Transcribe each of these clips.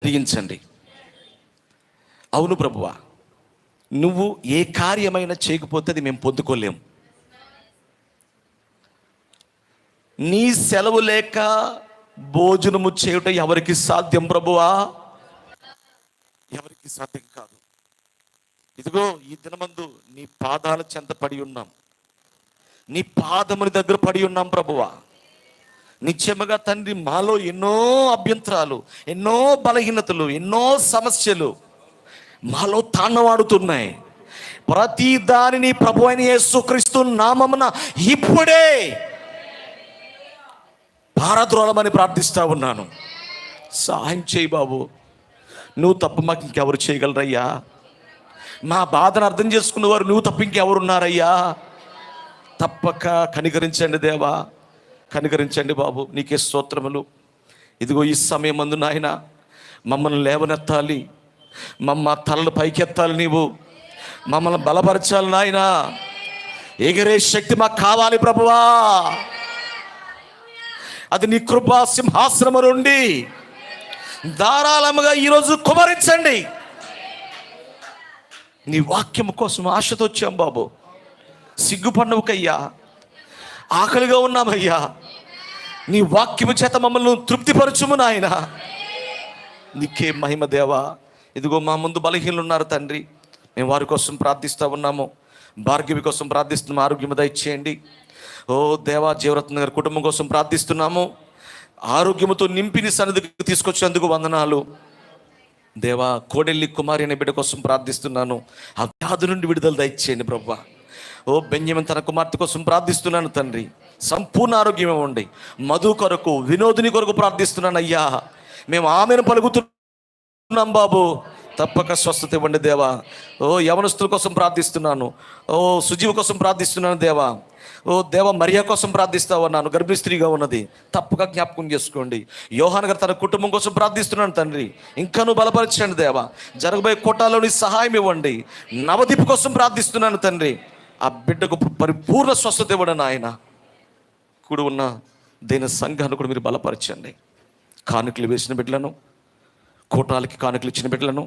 జరిగించండి. అవును ప్రభువా, నువ్వు ఏ కార్యమైనా చేయకపోతే అది మేము పొందుకోలేం. నీ సెలవు లేక భోజనము చేయుట ఎవరికి సాధ్యం ప్రభువా? ఎవరికి సాధ్యం కాదు. ఇదిగో ఈ దినమందు నీ పాదాల చెంత పడి ఉన్నాం, నీ పాదముని దగ్గర పడి ఉన్నాం ప్రభువా. నిత్యముగా తండ్రి, మాలో ఎన్నో అభ్యంతరాలు, ఎన్నో బలహీనతలు, ఎన్నో సమస్యలు మాలో తాండవాడుతున్నాయి. ప్రతి దానిని ప్రభు అయిన యేసుక్రీస్తు నామమున ఇప్పుడే పారద్రోలమని ప్రార్థిస్తా ఉన్నాను. సహాయం చేయి బాబు. నువ్వు తప్ప మాకు ఇంకెవరు చేయగలరయ్యా? మా బాధను అర్థం చేసుకున్నవారు నువ్వు తప్ప ఇంకెవరున్నారయ్యా? తప్పక కనికరించండి దేవా, కనికరించండి బాబు. నీకే స్తోత్రములు. ఇదిగో ఈ సమయం మందు నాయన మమ్మల్ని లేవనెత్తాలి, మమ్మ తలలు పైకెత్తాలి, నీవు మమ్మల్ని బలపరచాలి నాయన. ఎగిరే శక్తి మాకు కావాలి ప్రభువా. అది నీ కృపా సింహాసనము నుండి ధారాళముగా ఈరోజు కుమరించండి. నీ వాక్యము కోసం ఆశతో వచ్చాం బాబు. సిగ్గుపడినవుకయ్యా, ఆకలిగా ఉన్నామయ్యా. నీ వాక్యము చేత మమ్మల్ని తృప్తిపరచుము నాయన. నీకే మహిమ దేవా. ఇదిగో మా ముందు బలహీనలు ఉన్నారు తండ్రి, మేము వారి కోసం ప్రార్థిస్తూ ఉన్నాము. భార్గవి కోసం ప్రార్థిస్తున్నాము, ఆరోగ్యం దయచేయండి. ఓ దేవా, జీవరత్న గారి కుటుంబం కోసం ప్రార్థిస్తున్నాము. ఆరోగ్యముతో నింపిని సన్నిధికి తీసుకొచ్చేందుకు వందనాలు దేవా. కోడెల్లి కుమారి అనే బిడ్డ కోసం ప్రార్థిస్తున్నాను, ఆ వ్యాధి నుండి విడుదల దయచేయండి ప్రభా. ఓ బెంజమిన్ తన కుమార్తె కోసం ప్రార్థిస్తున్నాను తండ్రి, సంపూర్ణ ఆరోగ్యం ఇవ్వండి. మధు కొరకు, వినోదిని కొరకు ప్రార్థిస్తున్నాను అయ్యా. మేము ఆమెను పలుకుతున్నాం బాబు, తప్పక స్వస్థత ఇవ్వండి దేవా. ఓ యవనస్తుల కోసం ప్రార్థిస్తున్నాను, ఓ సుజీవ కోసం ప్రార్థిస్తున్నాను దేవా. ఓ దేవ, మరియా కోసం ప్రార్థిస్తా ఉన్నాను, గర్భిణీ స్త్రీగా ఉన్నది, తప్పక జ్ఞాపకం చేసుకోండి. యోహాన్ గారు తన కుటుంబం కోసం ప్రార్థిస్తున్నాను తండ్రి, ఇంకా నువ్వు బలపరచండి దేవా. జరగబోయే కోటాలోని సహాయం ఇవ్వండి. నవదీప్ కోసం ప్రార్థిస్తున్నాను తండ్రి, ఆ బిడ్డకు పరిపూర్ణ స్వస్థత ఇవ్వడం ఆయన. కూడి ఉన్న దేని సంఘాన్ని కూడా మీరు బలపరచండి. కానుకలు వేసిన బిడ్డలను, కోటాలకి కానుకలు ఇచ్చిన బిడ్డలను,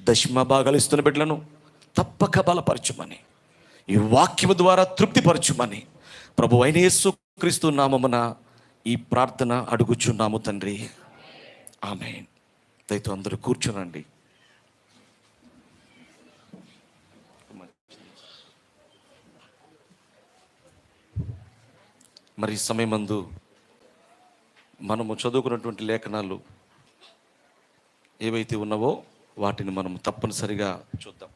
దశమ భాగాలు ఇస్తున్న బిడ్డలను తప్పక బలపరచుమని, ఈ వాక్యము ద్వారా తృప్తిపరచుమని ప్రభు అయిన యేసుక్రీస్తు నామమున ఈ ప్రార్థన అడుగుచున్నాము తండ్రి, ఆమేన్. దయతో అందరూ కూర్చోనండి. మరి ఈ సమయమందు మనము చదువుకున్నటువంటి లేఖనాలు ఏవైతే ఉన్నావో వాటిని మనం తప్పనిసరిగా చూద్దాం.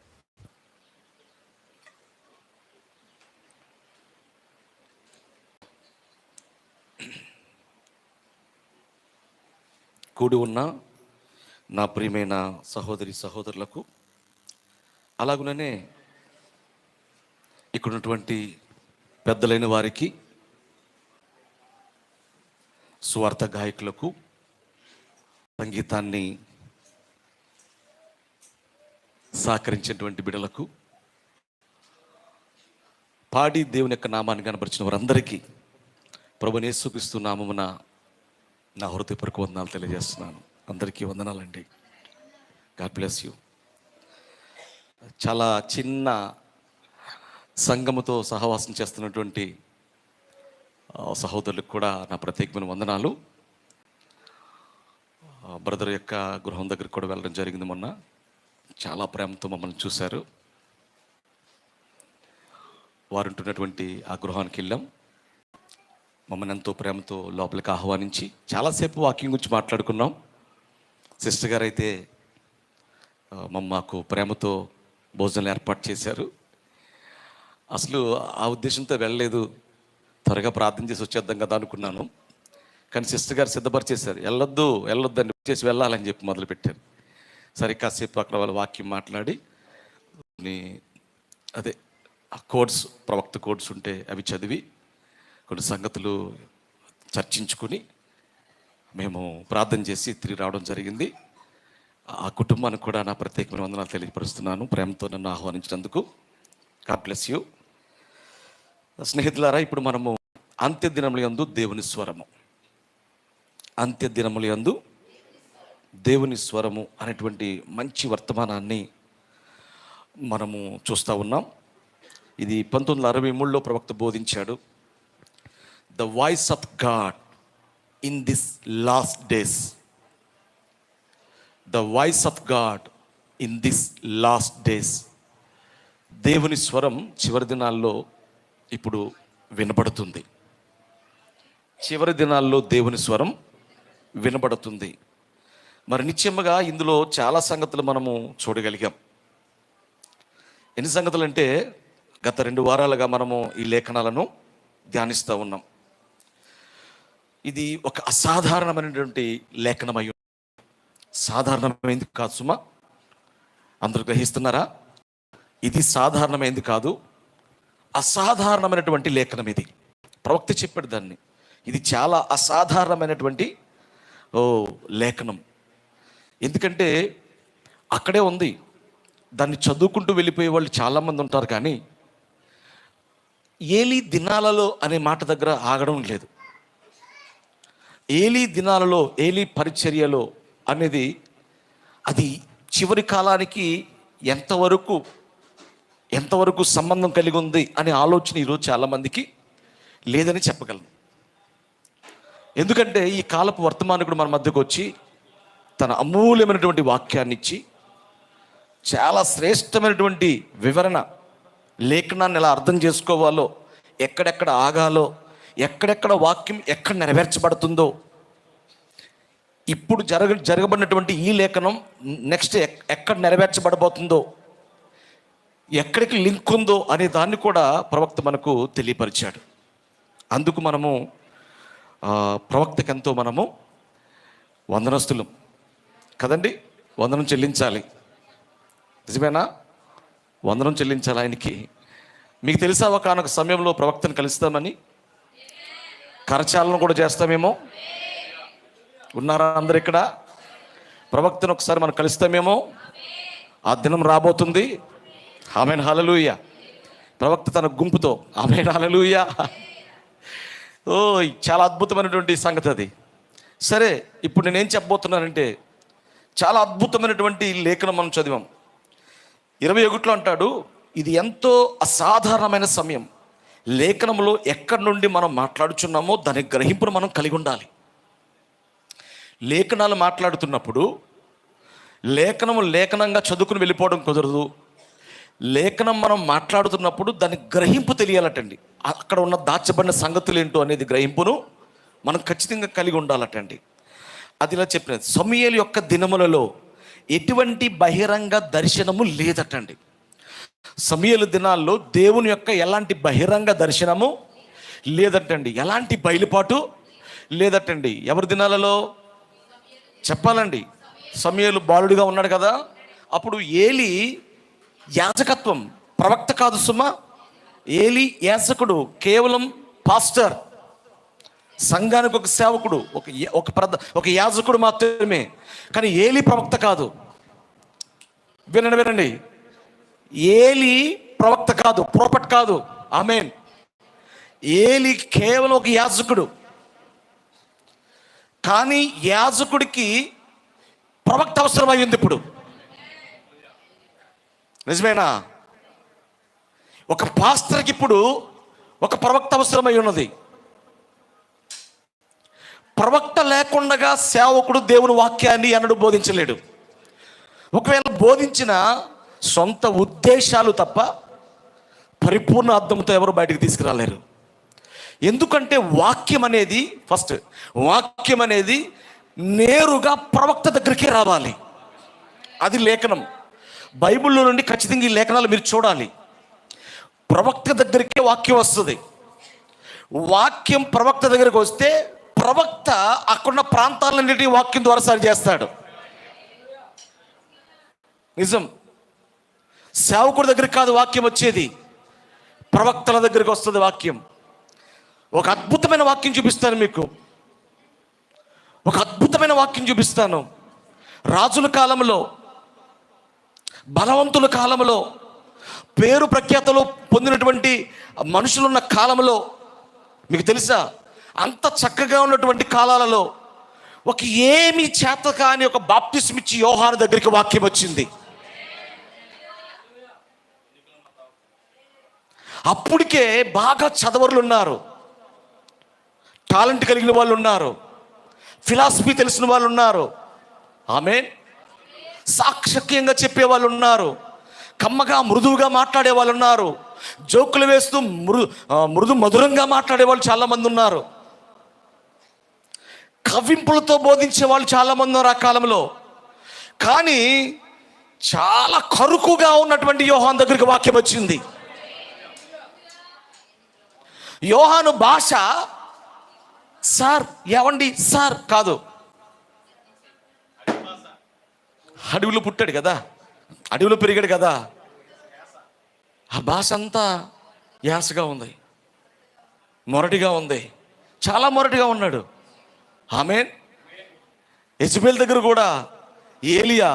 కూడి ఉన్న నా ప్రియమైన సహోదరి సహోదరులకు, అలాగుననే ఇక్కడ ఉన్నటువంటి పెద్దలైన వారికి, సువార్త గాయకులకు, సంగీతాన్ని సహకరించినటువంటి బిడ్డలకు, పాడి దేవుని యొక్క నామాన్ని కనపరిచిన వారందరికీ ప్రభువు యేసుక్రీస్తు నామమున నా హృదయపూర్వక వందనాలు తెలియజేస్తున్నాను. అందరికీ వందనాలండి. God bless you. చాలా చిన్న సంఘముతో సహవాసం చేస్తున్నటువంటి సహోదరులకు కూడా నా ప్రత్యేకమైన వందనాలు. బ్రదర్ యొక్క గృహం దగ్గరికి కూడా వెళ్ళడం జరిగింది మొన్న. చాలా ప్రేమతో మమ్మల్ని చూశారు. వారు ఉంటున్నటువంటి ఆ గృహానికి వెళ్ళాం. మమ్మల్ని ఎంతో ప్రేమతో లోపలికి ఆహ్వానించి చాలాసేపు వాకింగ్ గురించి మాట్లాడుకున్నాం. సిస్టర్ గారు అయితే మాకు ప్రేమతో భోజనాలు ఏర్పాటు చేశారు. అసలు ఆ ఉద్దేశంతో వెళ్ళలేదు, త్వరగా ప్రార్థన చేసి వచ్చేద్దాం కదా అనుకున్నాను. కానీ సిస్టర్ గారు సిద్ధపరిచేశారు, వెళ్ళొద్దు అని చేసి వెళ్ళాలని చెప్పి మొదలుపెట్టారు. సరే కాసేపు అక్కడ వాళ్ళ వాక్యం మాట్లాడి, అదే ఆ కోడ్స్, ప్రవక్త కోడ్స్ ఉంటే అవి చదివి కొన్ని సంగతులు చర్చించుకుని మేము ప్రార్థన చేసి తిరిగి రావడం జరిగింది. ఆ కుటుంబానికి కూడా నా ప్రత్యేకమైన వందనాలు తెలియపరుస్తున్నాను, ప్రేమతో నన్ను ఆహ్వానించినందుకు. God bless you. స్నేహితులారా, ఇప్పుడు మనము అంత్య దినముల యందు దేవుని స్వరము, అంత్య దినముల యందు దేవుని స్వరము అనేటువంటి మంచి వర్తమానాన్ని మనము చూస్తూ ఉన్నాం. ఇది 1963లో ప్రవక్త బోధించాడు. The voice of God in this last days. The voice of God in this last days. దేవుని స్వరం చివరి దినాల్లో ఇప్పుడు వినబడుతుంది. చివరి దినాల్లో దేవుని స్వరం వినబడుతుంది. మరి నిశ్చయముగా ఇందులో చాలా సంగతులు మనము చూడగలిగాం. ఎన్ని సంగతులు అంటే, గత 2 వారాలుగా మనము ఈ లేఖనాలను ధ్యానిస్తూ ఉన్నాం. ఇది ఒక అసాధారణమైనటువంటి లేఖనమై, సాధారణమైంది కాదు సుమా. అందరూ గ్రహిస్తున్నారా? ఇది సాధారణమైంది కాదు, అసాధారణమైనటువంటి లేఖనం. ఇది ప్రవక్త చెప్పాడు దాన్ని. ఇది చాలా అసాధారణమైనటువంటి లేఖనం. ఎందుకంటే అక్కడే ఉంది. దాన్ని చదువుకుంటూ వెళ్ళిపోయే వాళ్ళు చాలామంది ఉంటారు, కానీ ఏలీ దినాలలో అనే మాట దగ్గర ఆగడం లేదు. ఏలీ దినాలలో, ఏలీ పరిచర్యలో అనేది అది చివరి కాలానికి ఎంతవరకు సంబంధం కలిగి ఉంది అనే ఆలోచన ఈరోజు చాలామందికి లేదని చెప్పగలను. ఎందుకంటే ఈ కాలపు వర్తమానికుడు మన మధ్యకు వచ్చి తన అమూల్యమైనటువంటి వాక్యాన్ని ఇచ్చి చాలా శ్రేష్టమైనటువంటి వివరణ, లేఖనాన్ని ఎలా అర్థం చేసుకోవాలో, ఎక్కడెక్కడ ఆగాలో, ఎక్కడెక్కడ వాక్యం ఎక్కడ నెరవేర్చబడుతుందో, ఇప్పుడు జరగబడినటువంటి ఈ లేఖనం నెక్స్ట్ ఎక్కడ నెరవేర్చబడబోతుందో, ఎక్కడికి లింక్ ఉందో అనే దాన్ని కూడా ప్రవక్త మనకు తెలియపరిచాడు. అందుకు మనము ప్రవక్తకి ఎంతో మనము వందనస్తులం కదండి. వందనం చెల్లించాలి. నిజమేనా? వందనం చెల్లించాలి ఆయనకి. మీకు తెలుసా, ఒకనొక సమయంలో ప్రవక్తను కలుస్తామని, కరచాలను కూడా చేస్తామేమో. ఉన్నారా అందరు ఇక్కడ? ప్రవక్తను ఒకసారి మనం కలుస్తామేమో. ఆ దినం రాబోతుంది. ఆమేన్ హల్లెలూయా. ప్రవక్త తన గుంపుతో, ఆమేన్ హల్లెలూయా. చాలా అద్భుతమైనటువంటి సంగతి అది. సరే, ఇప్పుడు నేనేం చెప్పబోతున్నానంటే, చాలా అద్భుతమైనటువంటి లేఖనం మనం చదివాం. 21లో అంటాడు, ఇది ఎంతో అసాధారణమైన సమయం. లేఖనంలో ఎక్కడి నుండి మనం మాట్లాడుచున్నామో దాని గ్రహింపును మనం కలిగి ఉండాలి. లేఖనాలు మాట్లాడుతున్నప్పుడు లేఖనంగా చదువుకుని వెళ్ళిపోవడం కుదరదు. లేఖనం మనం మాట్లాడుతున్నప్పుడు దాని గ్రహింపు తెలియాలటండి. అక్కడ ఉన్న దాచబడిన సంగతులు ఏంటో అనేది గ్రహింపును మనం ఖచ్చితంగా కలిగి ఉండాలటండి. అది ఇలా చెప్పినది. సమూయేలు యొక్క దినములలో ఎటువంటి బహిరంగ దర్శనము లేదటండి. సమూయేలు దినాల్లో దేవుని యొక్క ఎలాంటి బహిరంగ దర్శనము లేదటండి. ఎలాంటి బయలుపాటు లేదటండి. ఎవరి దినాలలో చెప్పాలండి? సమూయేలు బాలుడిగా ఉన్నాడు కదా. అప్పుడు ఏలీ యాజకత్వం, ప్రవక్త కాదు సుమా. ఏలీ యాజకుడు, కేవలం పాస్టర్, సంఘానికి ఒక సేవకుడు, ఒక యాజకుడు మాత్రమే. కానీ ఏలీ ప్రవక్త కాదు. వినండి, ఏలీ ప్రవక్త కాదు, ప్రోఫెట్ కాదు. ఆమేన్. ఏలీ కేవలం ఒక యాజకుడు. కానీ యాజకుడికి ప్రవక్త అవసరమైంది ఇప్పుడు. నిజమేనా? ఒక పాస్టర్కి ఇప్పుడు ఒక ప్రవక్త అవసరమై ఉన్నది. ప్రవక్త లేకుండా సేవకుడు దేవుని వాక్యాన్ని ఎన్నడూ బోధించలేడు. ఒకవేళ బోధించిన సొంత ఉద్దేశాలు తప్ప పరిపూర్ణ అర్థంతో ఎవరు బయటకు తీసుకురాలేరు. ఎందుకంటే వాక్యం అనేది నేరుగా ప్రవక్త దగ్గరికి రావాలి. అది లేఖనం. బైబిల్లో నుండి ఖచ్చితంగా ఈ లేఖనాలు మీరు చూడాలి. ప్రవక్త దగ్గరికే వాక్యం వస్తుంది. వాక్యం ప్రవక్త దగ్గరికి వస్తే ప్రవక్త అక్కడున్న ప్రాంతాలన్నిటినీ వాక్యం ద్వారా సరి చేస్తాడు. నిజం. సేవకుడి దగ్గరికి కాదు వాక్యం వచ్చేది, ప్రవక్తల దగ్గరికి వస్తుంది వాక్యం. ఒక అద్భుతమైన వాక్యం చూపిస్తాను మీకు. రాజుల కాలంలో, బలవంతుల కాలంలో, పేరు ప్రఖ్యాతలు పొందినటువంటి మనుషులున్న కాలంలో, మీకు తెలుసా, అంత చక్కగా ఉన్నటువంటి కాలాలలో ఒక ఏమి చేత కాని ఒక బాప్తిస్మ ఇచ్చి యోహాను దగ్గరికి వాక్యం వచ్చింది. అప్పటికే బాగా చదవరులు ఉన్నారు, టాలెంట్ కలిగిన వాళ్ళు ఉన్నారు, ఫిలాసఫీ తెలిసిన వాళ్ళు ఉన్నారు, ఆమేన్, సాక్షక్యంగా చెప్పే వాళ్ళు ఉన్నారు, కమ్మగా మృదువుగా మాట్లాడే వాళ్ళు ఉన్నారు, జోకులు వేస్తూ మృదు మధురంగా మాట్లాడే వాళ్ళు చాలామంది ఉన్నారు, కవింపులతో బోధించే వాళ్ళు చాలామంది ఉన్నారు ఆ కాలంలో. కానీ చాలా కరుకుగా ఉన్నటువంటి యోహాను దగ్గరికి వాక్యం వచ్చింది. యోహాను భాష సార్ ఏవండి సార్ కాదు, అడవిలో పుట్టాడు కదా, అడవిలో పెరిగాడు కదా, ఆ భాష అంతా యాసగా ఉంది, మొరటిగా ఉంది, చాలా మొరటిగా ఉన్నాడు. ఆమేన్. యెజబెల్ దగ్గర కూడా ఏలియా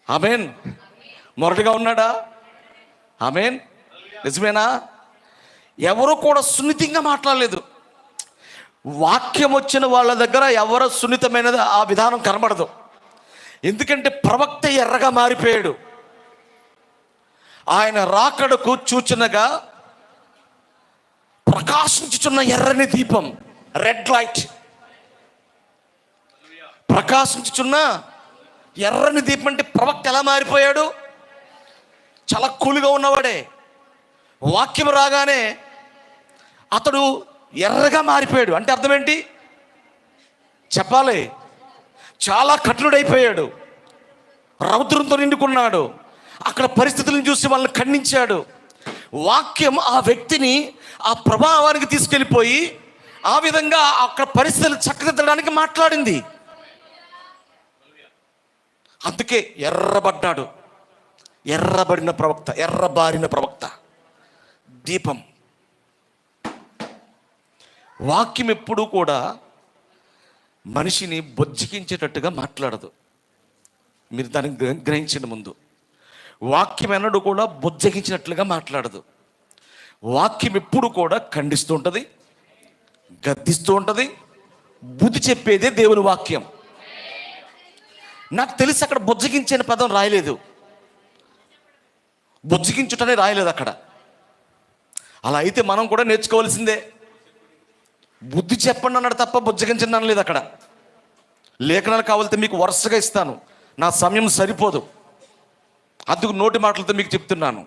ఆమేన్ మొరటిగా ఉన్నాడా? ఆమేన్. నిజమేనా? ఎవరు కూడా సున్నితంగా మాట్లాడలేదు. వాక్యం వచ్చిన వాళ్ళ దగ్గర ఎవరు సున్నితమైనది ఆ విధానం కనబడదు. ఎందుకంటే ప్రవక్త ఎర్రగా మారిపోయాడు. ఆయన రాకడకు సూచనగా ప్రకాశించుచున్న ఎర్రని దీపం, రెడ్ లైట్, ప్రకాశించుచున్న ఎర్రని దీపం. అంటే ప్రవక్త ఎలా మారిపోయాడు? చాలా కూలుగా ఉన్నవాడే, వాక్యం రాగానే అతడు ఎర్రగా మారిపోయాడు. అంటే అర్థం ఏంటి చెప్పాలి? చాలా కఠినుడైపోయాడు, రౌద్రంతో నిండుకున్నాడు. అక్కడ పరిస్థితులను చూసి వాళ్ళని ఖండించాడు. వాక్యం ఆ వ్యక్తిని ఆ ప్రభావానికి తీసుకెళ్ళిపోయి ఆ విధంగా అక్కడ పరిస్థితులు చక్కదిద్దడానికి మాట్లాడింది. అందుకే ఎర్రబడ్డాడు, ఎర్రబడిన ప్రవక్త, ఎర్రబారిన ప్రవక్త, దీపం. వాక్యం ఎప్పుడూ కూడా మనిషిని బొజ్జికించేటట్టుగా మాట్లాడదు. మీరు దాన్ని గ్రహించండి. ముందు వాక్యం ఎన్నడూ కూడా బొజ్జగించినట్లుగా మాట్లాడదు. వాక్యం ఎప్పుడు కూడా ఖండిస్తూ ఉంటుంది, గద్దిస్తూ ఉంటుంది, బుద్ధి చెప్పేదే దేవుని వాక్యం. నాకు తెలిసి అక్కడ బొజ్జగించే పదం రాయలేదు, బొజ్జగించుటనే రాయలేదు అక్కడ. అలా అయితే మనం కూడా నేర్చుకోవాల్సిందే. బుద్ధి చెప్పండి అన్నాడు తప్ప బుజ్జగించండి అనలేదు అక్కడ. లేఖనాలు కావాలితే మీకు వరుసగా ఇస్తాను, నా సమయం సరిపోదు, అందుకు నోటి మాటలతో మీకు చెప్తున్నాను.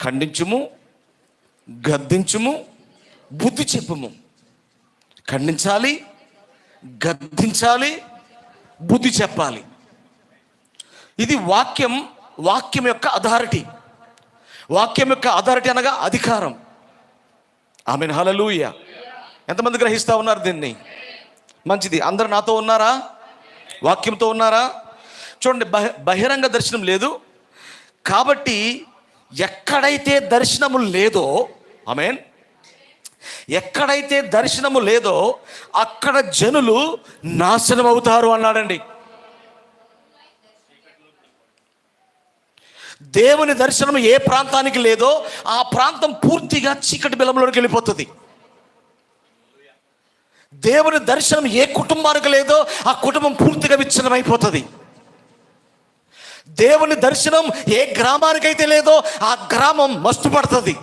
ఖండించుము, గద్దించుము, బుద్ధి చెప్పుము. ఖండించాలి, గద్దించాలి, బుద్ధి చెప్పాలి. ఇది వాక్యం, వాక్యం యొక్క అథారిటీ. వాక్యం యొక్క అథారిటీ అనగా అధికారం. ఆమేన్, హల్లెలూయా. ఎంతమంది గ్రహిస్తూ ఉన్నారు దీన్ని? మంచిది. అందరు నాతో ఉన్నారా? వాక్యంతో ఉన్నారా? చూడండి, బహిరంగ దర్శనం లేదు కాబట్టి ఎక్కడైతే దర్శనము లేదో, ఆమేన్, ఎక్కడైతే దర్శనము లేదో అక్కడ జనులు నాశనం అవుతారు అన్నాడండి. దేవుని దర్శనం ఏ ప్రాంతానికి లేదో ఆ ప్రాంతం పూర్తిగా చీకటి బిలంలోకి వెళ్ళిపోతుంది. దేవుని దర్శనం ఏ కుటుంబానికి లేదో ఆ కుటుంబం పూర్తిగా విచ్ఛిన్నమైపోతుంది. దేవుని దర్శనం ఏ గ్రామానికైతే లేదో ఆ గ్రామం మస్తు పడుతుంది.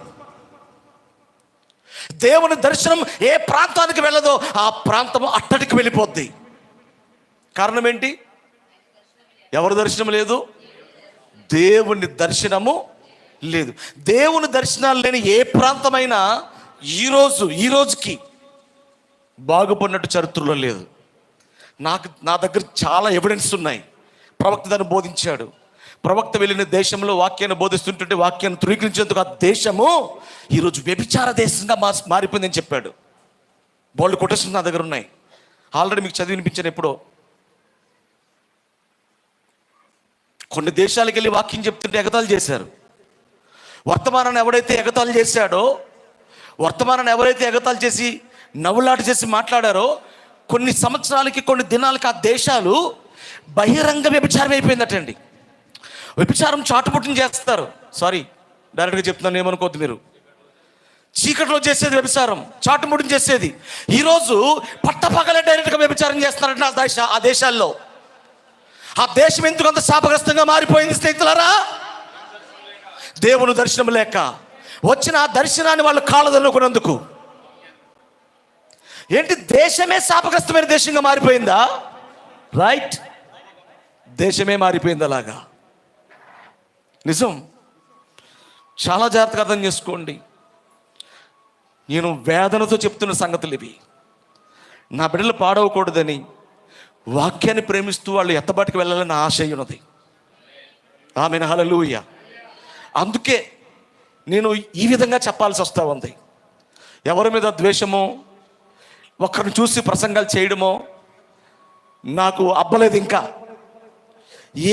దేవుని దర్శనం ఏ ప్రాంతానికి వెళ్ళదో ఆ ప్రాంతం అట్టడికి వెళ్ళిపోద్ది. కారణం ఏంటి? ఎవరి దర్శనం లేదు? దేవుని దర్శనము లేదు. దేవుని దర్శనాలు లేని ఏ ప్రాంతమైనా ఈ రోజుకి బాగుపడినట్టు చరిత్రలో లేదు. నా దగ్గర చాలా ఎవిడెన్స్ ఉన్నాయి. ప్రవక్త దాన్ని బోధించాడు. ప్రవక్త వెళ్ళిన దేశంలో వాక్యాన్ని బోధిస్తుంటుంటే వాక్యాన్ని ధృవీకరించేందుకు ఆ దేశము ఈరోజు వ్యభిచార దేశంగా మారిపోయిందని చెప్పాడు. బోల్డ్ కొటేషన్స్ నా దగ్గర ఉన్నాయి, ఆల్రెడీ మీకు చదివి వినిపించాను ఎప్పుడో. కొన్ని దేశాలకు వెళ్ళి వాక్యం చెప్తుంటే ఎగతాళి చేశారు. వర్తమానాన్ని ఎవరైతే ఎగతాళి చేశాడో, వర్తమానాన్ని ఎవరైతే ఎగతాళి చేసి నవ్వులాట చేసి మాట్లాడారో, కొన్ని సంవత్సరాలకి, కొన్ని దినాలకి ఆ దేశాలు బహిరంగ వ్యభిచారం అయిపోయిందటండి. వ్యభిచారం చాటుపుట్టుని చేస్తారు. సారీ, డైరెక్ట్గా చెప్తున్నాను, ఏమనుకోవద్దు మీరు. చీకట్లో చేసేది వ్యభిచారం, చాటుముడిని చేసేది. ఈరోజు పట్టపగలే డైరెక్ట్గా వ్యభిచారం చేస్తున్నారంటే ఆ దేశాల్లో. ఆ దేశం ఎందుకు అంత శాపగ్రస్తంగా మారిపోయింది స్నేహితులారా? దేవుని దర్శనం లేక వచ్చిన ఆ దర్శనాన్ని వాళ్ళు కాళ్ళదనుకున్నందుకు. ఏంటి, దేశమే శాపగ్రస్తమైన దేశంగా మారిపోయిందా? రైట్, దేశమే మారిపోయింది అలాగా. నిజం. చాలా జాగ్రత్తగా అర్థం చేసుకోండి. నేను వేదనతో చెప్తున్న సంగతులు ఇవి. నా బిడ్డలు పాడవకూడదని, వాక్యాన్ని ప్రేమిస్తూ వాళ్ళు ఎత్తబాటికి వెళ్ళాలని ఆశ ఉన్నది. ఆమేన్, హల్లెలూయా. అందుకే నేను ఈ విధంగా చెప్పాల్సి వస్తూ ఉంది. ఎవరి మీద ద్వేషమో, ఒకరిని చూసి ప్రసంగాలు చేయడమో నాకు అబ్బలేదు. ఇంకా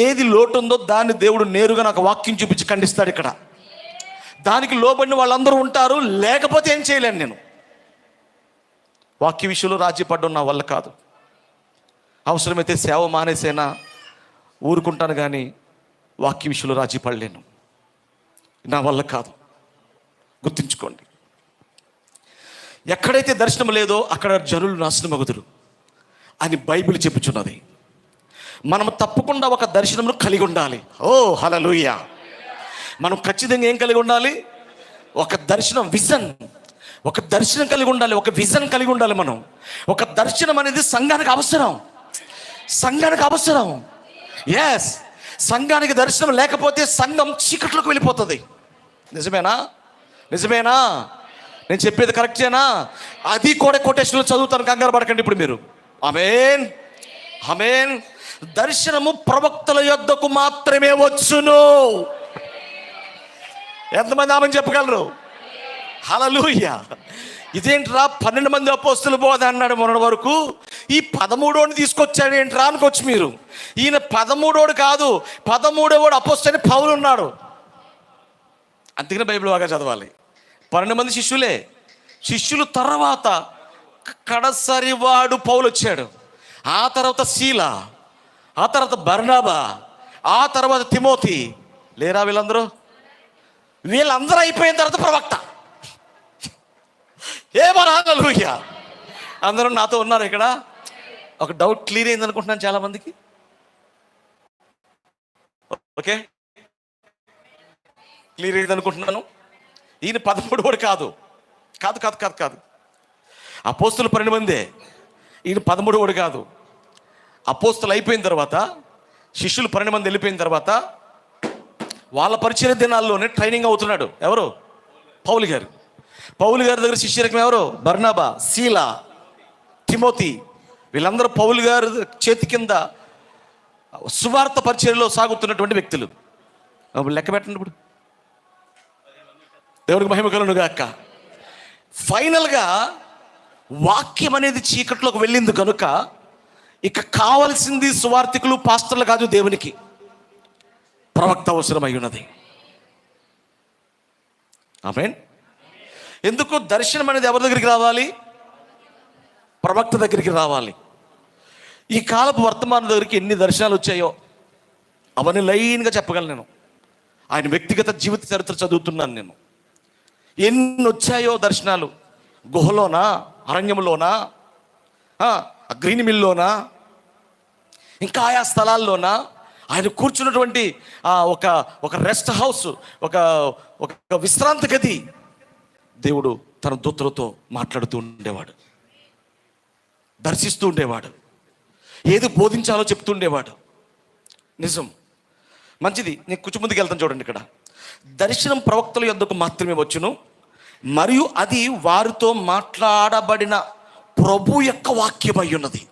ఏది లోటు ఉందో దాన్ని దేవుడు నేరుగా నాకు వాక్యం చూపించి ఖండిస్తాడు. ఇక్కడ దానికి లోబడిన వాళ్ళందరూ ఉంటారు, లేకపోతే ఏం చేయలేను నేను. వాక్య విషయంలో రాజీ పడ్డం నా వల్ల కాదు. అవసరమైతే సేవ మానేసైనా ఊరుకుంటాను, కానీ వాక్య విషయంలో రాజీ పడలేను, నా వల్ల కాదు. గుర్తుంచుకోండి, ఎక్కడైతే దర్శనం లేదో అక్కడ జనులు నాశనమగుదురు అని బైబిల్ చెప్పుచున్నది. మనం తప్పకుండా ఒక దర్శనమును కలిగి ఉండాలి. ఓ హల్లెలూయా. మనం ఖచ్చితంగా ఏం కలిగి ఉండాలి? ఒక దర్శనం, విజన్. ఒక దర్శనం కలిగి ఉండాలి, ఒక విజన్ కలిగి ఉండాలి. మనం ఒక దర్శనం అనేది సంఘానికి అవసరం, సంఘానికి అవసరం. ఎస్, సంఘానికి దర్శనం లేకపోతే సంఘం చీకట్లోకి వెళ్ళిపోతుంది. నిజమేనా? నిజమేనా? నేను చెప్పేది కరెక్టేనా? అది కూడా కొటేషన్లో చదువుతాను, కంగారు పడకండి ఇప్పుడు మీరు. ఆమేన్, ఆమేన్. దర్శనము ప్రవక్తల యొద్దకు మాత్రమే వచ్చును. ఎంతమంది ఆమెను చెప్పగలరు? హల్లెలూయా. ఇదేంట్రా 12 మంది అపోస్తలుల బోధ అన్నాడు మొన్నటి వరకు, ఈ 13వాడిని తీసుకొచ్చాడు ఏంట్రా అనుకోవచ్చు మీరు. ఈయన 13వాడు కాదు, 13వాడు అపోస్తలుని పౌలు ఉన్నాడు. అందుకనే బైబిల్ బాగా చదవాలి. 12 మంది శిష్యులే. శిష్యులు తర్వాత కడసరి వాడు పౌలు వచ్చాడు. ఆ తర్వాత శీల, ఆ తర్వాత బర్నాబా, ఆ తర్వాత తిమోతి. లేరా వీళ్ళందరూ? వీళ్ళందరూ అయిపోయిన తర్వాత ప్రవక్త. ఏమన్నా హల్లెలూయా. అందరూ నాతో ఉన్నారు ఇక్కడ. ఒక డౌట్ క్లియర్ అయింది అనుకుంటున్నాను చాలా మందికి. ఓకే, క్లియర్ అయింది అనుకుంటున్నాను. ఈయన 13వాడు కాదు, కాదు కాదు కాదు కాదు. అపోస్తులు 12 మందే, ఈయన 13వాడు కాదు. అపోస్తులు అయిపోయిన తర్వాత, శిష్యులు 12 మంది వెళ్ళిపోయిన తర్వాత వాళ్ళ పరిచయ దినాల్లోనే ట్రైనింగ్ అవుతున్నాడు. ఎవరు? పౌలు గారు. పౌలు గారి దగ్గర శిష్యురకం ఎవరు? బర్నాబా, శీల, తిమోతి. వీళ్ళందరూ పౌలు గారి చేతి కింద సువార్త పరిచర్యలో సాగుతున్నటువంటి వ్యక్తులు. లెక్క పెట్టండి ఇప్పుడు. దేవుడికి మహిమ కలుగును గాక. ఫైనల్గా వాక్యం అనేది చీకట్లోకి వెళ్ళింది కనుక ఇక కావలసింది సువార్థికులు, పాస్టర్లు కాదు, దేవునికి ప్రవక్త అవసరమై ఉన్నది. ఆమేన్. ఎందుకు? దర్శనం అనేది ఎవరి దగ్గరికి రావాలి? ప్రవక్త దగ్గరికి రావాలి. ఈ కాలపు వర్తమానం దగ్గరికి ఎన్ని దర్శనాలు వచ్చాయో అవన్నీ లైన్గా చెప్పగలను నేను. ఆయన వ్యక్తిగత జీవిత చరిత్ర చదువుతున్నాను నేను. ఎన్ని వచ్చాయో దర్శనాలు. గుహలోనా, అరణ్యంలోనా, అగ్ని మిల్లోనా, ఇంకా ఆయా స్థలాల్లోనా, ఆయన కూర్చున్నటువంటి ఒక రెస్ట్ హౌస్, ఒక విశ్రాంతి గది, దేవుడు తన దూతలతో మాట్లాడుతూ ఉండేవాడు, దర్శిస్తూ ఉండేవాడు, ఏది బోధించాలో చెప్తుండేవాడు. నిజం. మంచిది. నేను కొంచెం ముందుకు వెళ్తాను చూడండి. ఇక్కడ దర్శనం ప్రవక్తల యొద్దకు మాత్రమే వచ్చును, మరియు అది వారితో మాట్లాడబడిన ప్రభు యొక్క వాక్యం అయి ఉన్నది.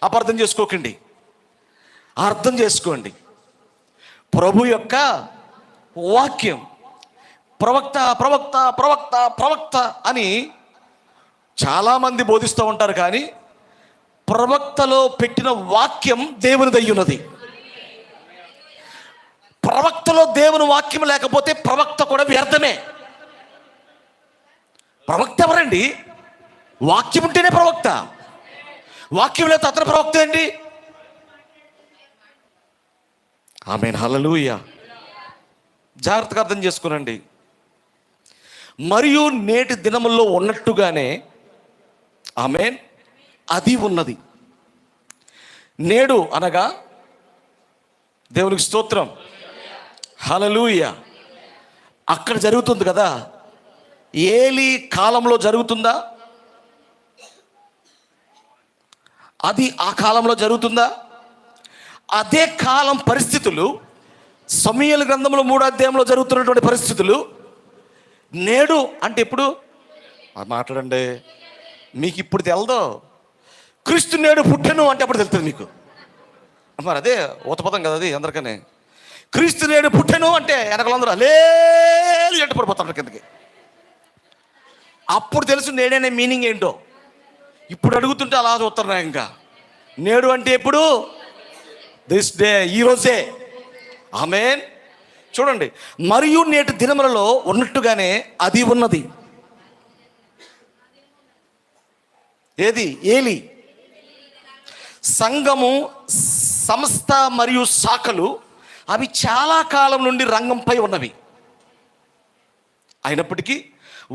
అపార్థం చేసుకోకండి, అర్థం చేసుకోండి. ప్రభు యొక్క వాక్యం. ప్రవక్త ప్రవక్త ప్రవక్త ప్రవక్త అని చాలామంది బోధిస్తూ ఉంటారు, కానీ ప్రవక్తలో పెట్టిన వాక్యం దేవునిదై ఉన్నది. ప్రవక్తలో దేవుని వాక్యం లేకపోతే ప్రవక్త కూడా వ్యర్థమే. ప్రవక్త ఎవరండి? వాక్యం ఉంటేనే ప్రవక్త. వాక్యం లేకపోతే అతను ప్రవక్త అండి. ఆమేన్, హల్లెలూయా. జాగ్రత్తగా అర్థం చేసుకునండి. మరియు నేటి దినముల్లో ఉన్నట్టుగానే ఆమేన్ అది ఉన్నది. నేడు అనగా దేవునికి స్తోత్రం, హల్లెలూయా. అక్కడ జరుగుతుంది కదా, ఏలీ కాలంలో జరుగుతుందా? అది ఆ కాలంలో జరుగుతుందా? అదే కాలం పరిస్థితులు సమూయేలు గ్రంథంలో 3వ అధ్యాయంలో జరుగుతున్నటువంటి పరిస్థితులు నేడు అంటే ఎప్పుడు మాట్లాడండి, మీకు ఇప్పుడు తెలదో. క్రీస్తు నేడు పుట్టెను అంటే అప్పుడు తెలుస్తుంది మీకు. మరి అదే ఊతపదం కదా అది అందరికనే. క్రీస్తు నేడు పుట్టెను అంటే వెనకలందరూ అలేలు ఎంట పడిపోతారు కిందకి. అప్పుడు తెలుసు నేడనే మీనింగ్ ఏంటో. ఇప్పుడు అడుగుతుంటే అలా చూస్తున్నా. ఇంకా నేడు అంటే ఎప్పుడు? దిస్ డే, ఈరోజే. ఆమేన్. చూడండి, మరియు నేటి దినములలో ఉన్నట్టుగానే అది ఉన్నది. ఏది? ఏలి. సంఘము, సంస్థ మరియు శాఖలు అవి చాలా కాలం నుండి రంగంపై ఉన్నవి. అయినప్పటికీ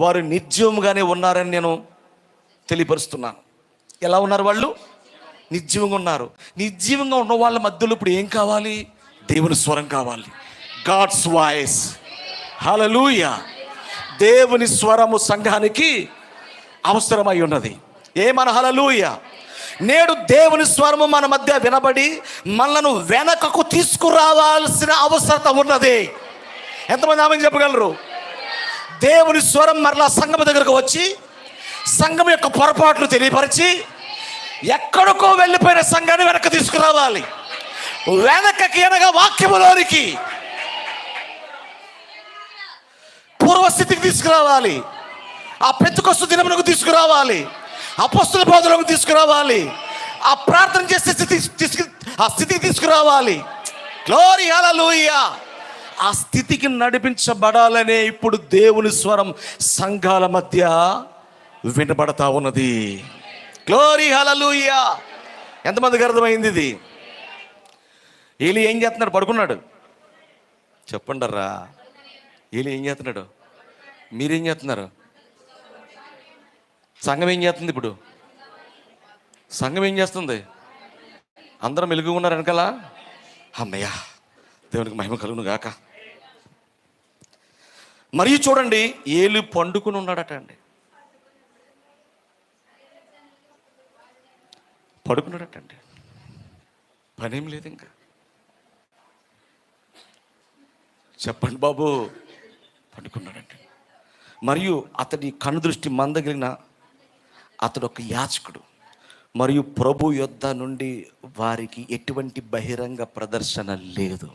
వారు నిర్జీవంగానే ఉన్నారని నేను తెలియపరుస్తున్నాను. ఎలా ఉన్నారు వాళ్ళు? నిర్జీవంగా ఉన్నారు. నిర్జీవంగా ఉన్న వాళ్ళ మధ్యలో ఇప్పుడు ఏం కావాలి? దేవుని స్వరం కావాలి. God's voice. హల్లెలూయా. దేవుని స్వరము సంఘానికి అవసరమై ఉన్నది. ఏమన హల్లెలూయా. నేడు దేవుని స్వరము మన మధ్య వినబడి మనలను వెనకకు తీసుకురావాల్సిన అవసరత ఉన్నది. ఎంతమంది ఆమె చెప్పగలరు? దేవుని స్వరం మరలా సంఘం దగ్గరకు వచ్చి సంఘం యొక్క పొరపాట్లు తెలియపరిచి ఎక్కడికో వెళ్ళిపోయిన సంఘాన్ని వెనక్కి తీసుకురావాలి. వెనకకి అనగా వాక్యములోనికి, పూర్వస్థితికి తీసుకురావాలి. ఆ పెంతెకొస్తు దినమునకు తీసుకురావాలి. అపొస్తలుల బోధనకు తీసుకురావాలి. ఆ ప్రార్థన చేసే స్థితికి తీసుకురావాలి. గ్లోరీ, హల్లెలూయా. ఆ స్థితికి నడిపించబడాలనే ఇప్పుడు దేవుని స్వరం సంఘాల మధ్య వినబడతా ఉన్నది. గ్లోరీ, హల్లెలూయా. ఎంతమందికి అర్థమైంది ఇది? ఏలీ ఏం చేస్తున్నాడు? పడుకున్నాడు. చెప్పండర్రా, ఏలీ ఏం చేస్తున్నాడు? మీరేం చేస్తున్నారు? సంఘం ఏం చేస్తుంది? ఇప్పుడు సంఘం ఏం చేస్తుంది? అందరం మెలుగుగా ఉన్నారు వెనకాల. అమ్మయ్యా, దేవునికి మహిమ కలుగును గాక. మరియు చూడండి, ఏలి పండుకుని ఉన్నాడట అండి. పడుకున్నాడటండి. పనేం లేదు ఇంకా. చెప్పండి బాబు. పడుకున్నాడండి. మరియు అతడి కనుదృష్టి మందగిలిన అతడు ఒక యాచకుడు మరియు ప్రభు యొద్ద నుండి వారికి ఎటువంటి బహిరంగ ప్రదర్శన లేదు.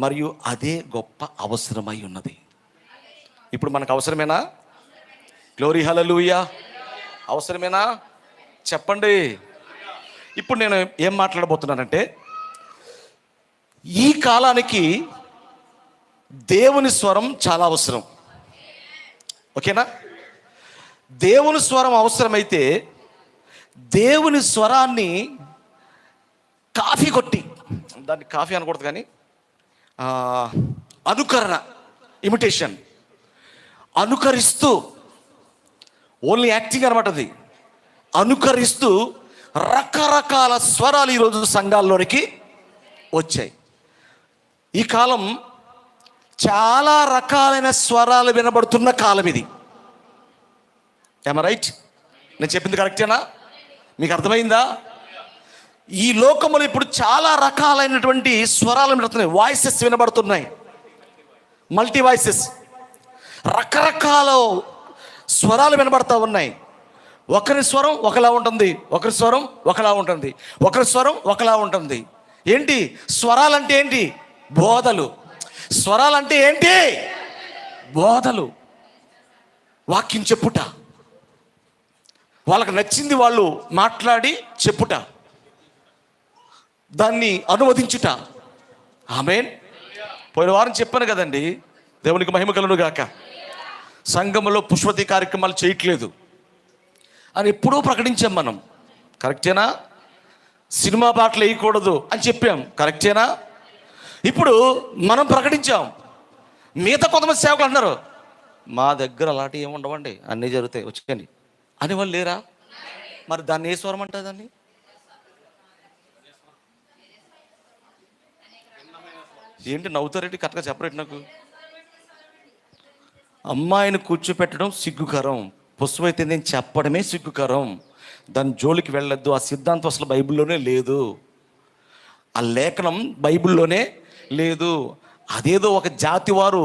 మరియు అదే గొప్ప అవసరమై ఉన్నది. ఇప్పుడు మనకు అవసరమేనా? గ్లోరీ, హల్లెలూయా. అవసరమేనా? చెప్పండి. ఇప్పుడు నేను ఏం మాట్లాడబోతున్నానంటే, ఈ కాలానికి దేవుని స్వరం చాలా అవసరం. ఓకేనా? దేవుని స్వరం అవసరమైతే దేవుని స్వరాన్ని కాఫీ కొట్టి, దాన్ని కాఫీ అనకూడదు కానీ అనుకరణ, ఇమిటేషన్, అనుకరిస్తూ, ఓన్లీ యాక్టింగ్ అనమాట అది. అనుకరిస్తూ రకరకాల స్వరాలు ఈరోజు సంఘాల్లోనికి వచ్చాయి. ఈ కాలం చాలా రకాలైన స్వరాలు వినబడుతున్న కాలం ఇది. ఏమ రైట్? నేను చెప్పింది కరెక్టేనా? మీకు అర్థమైందా? ఈ లోకములు ఇప్పుడు చాలా రకాలైనటువంటి స్వరాలు వినబడుతున్నాయి. వాయిసెస్ వినబడుతున్నాయి. మల్టీ వాయిసెస్, రకరకాల స్వరాలు వినబడతా ఉన్నాయి. ఒకరి స్వరం ఒకలా ఉంటుంది, ఒకరి స్వరం ఒకలా ఉంటుంది, ఒకరి స్వరం ఒకలా ఉంటుంది. ఏంటి స్వరాలంటే? ఏంటి? బోధలు. స్వరాలంటే ఏంటి? బోధలు. వాక్యం చెప్పుట, వాళ్ళకి నచ్చింది వాళ్ళు మాట్లాడి చెప్పుట, దాన్ని అనువదించుట. ఆమేన్. పోయిన వారం చెప్పాను కదండి, దేవునికి మహిమ కలుగును గాక. సంఘములో పుష్పతి కార్యక్రమాలు చేయట్లేదు అని ఎప్పుడూ ప్రకటించాం మనం. కరెక్టేనా? సినిమా పాటలు వేయకూడదు అని చెప్పాం. కరెక్టేనా? ఇప్పుడు మనం ప్రకటించాం. మిగతా కొంతమంది సేవకులు అంటున్నారు, మా దగ్గర అలాంటివి ఏమి ఉండవండి, అన్నీ జరుగుతాయి వచ్చాయండి అని వాళ్ళు లేరా? మరి దాన్ని ఏ స్వరం అంటారు? దాన్ని ఏంటి నవ్వుతారేంటి? కరెక్ట్గా చెప్పరేంటి నాకు? అమ్మాయిని కూర్చోపెట్టడం సిగ్గుకరం, పశువు అయితే నేను చెప్పడమే సిగ్గుకరం. దాని జోలికి వెళ్ళొద్దు. ఆ సిద్ధాంతం అసలు బైబిల్లోనే లేదు, ఆ లేఖనం బైబిల్లోనే లేదు. అదేదో ఒక జాతి వారు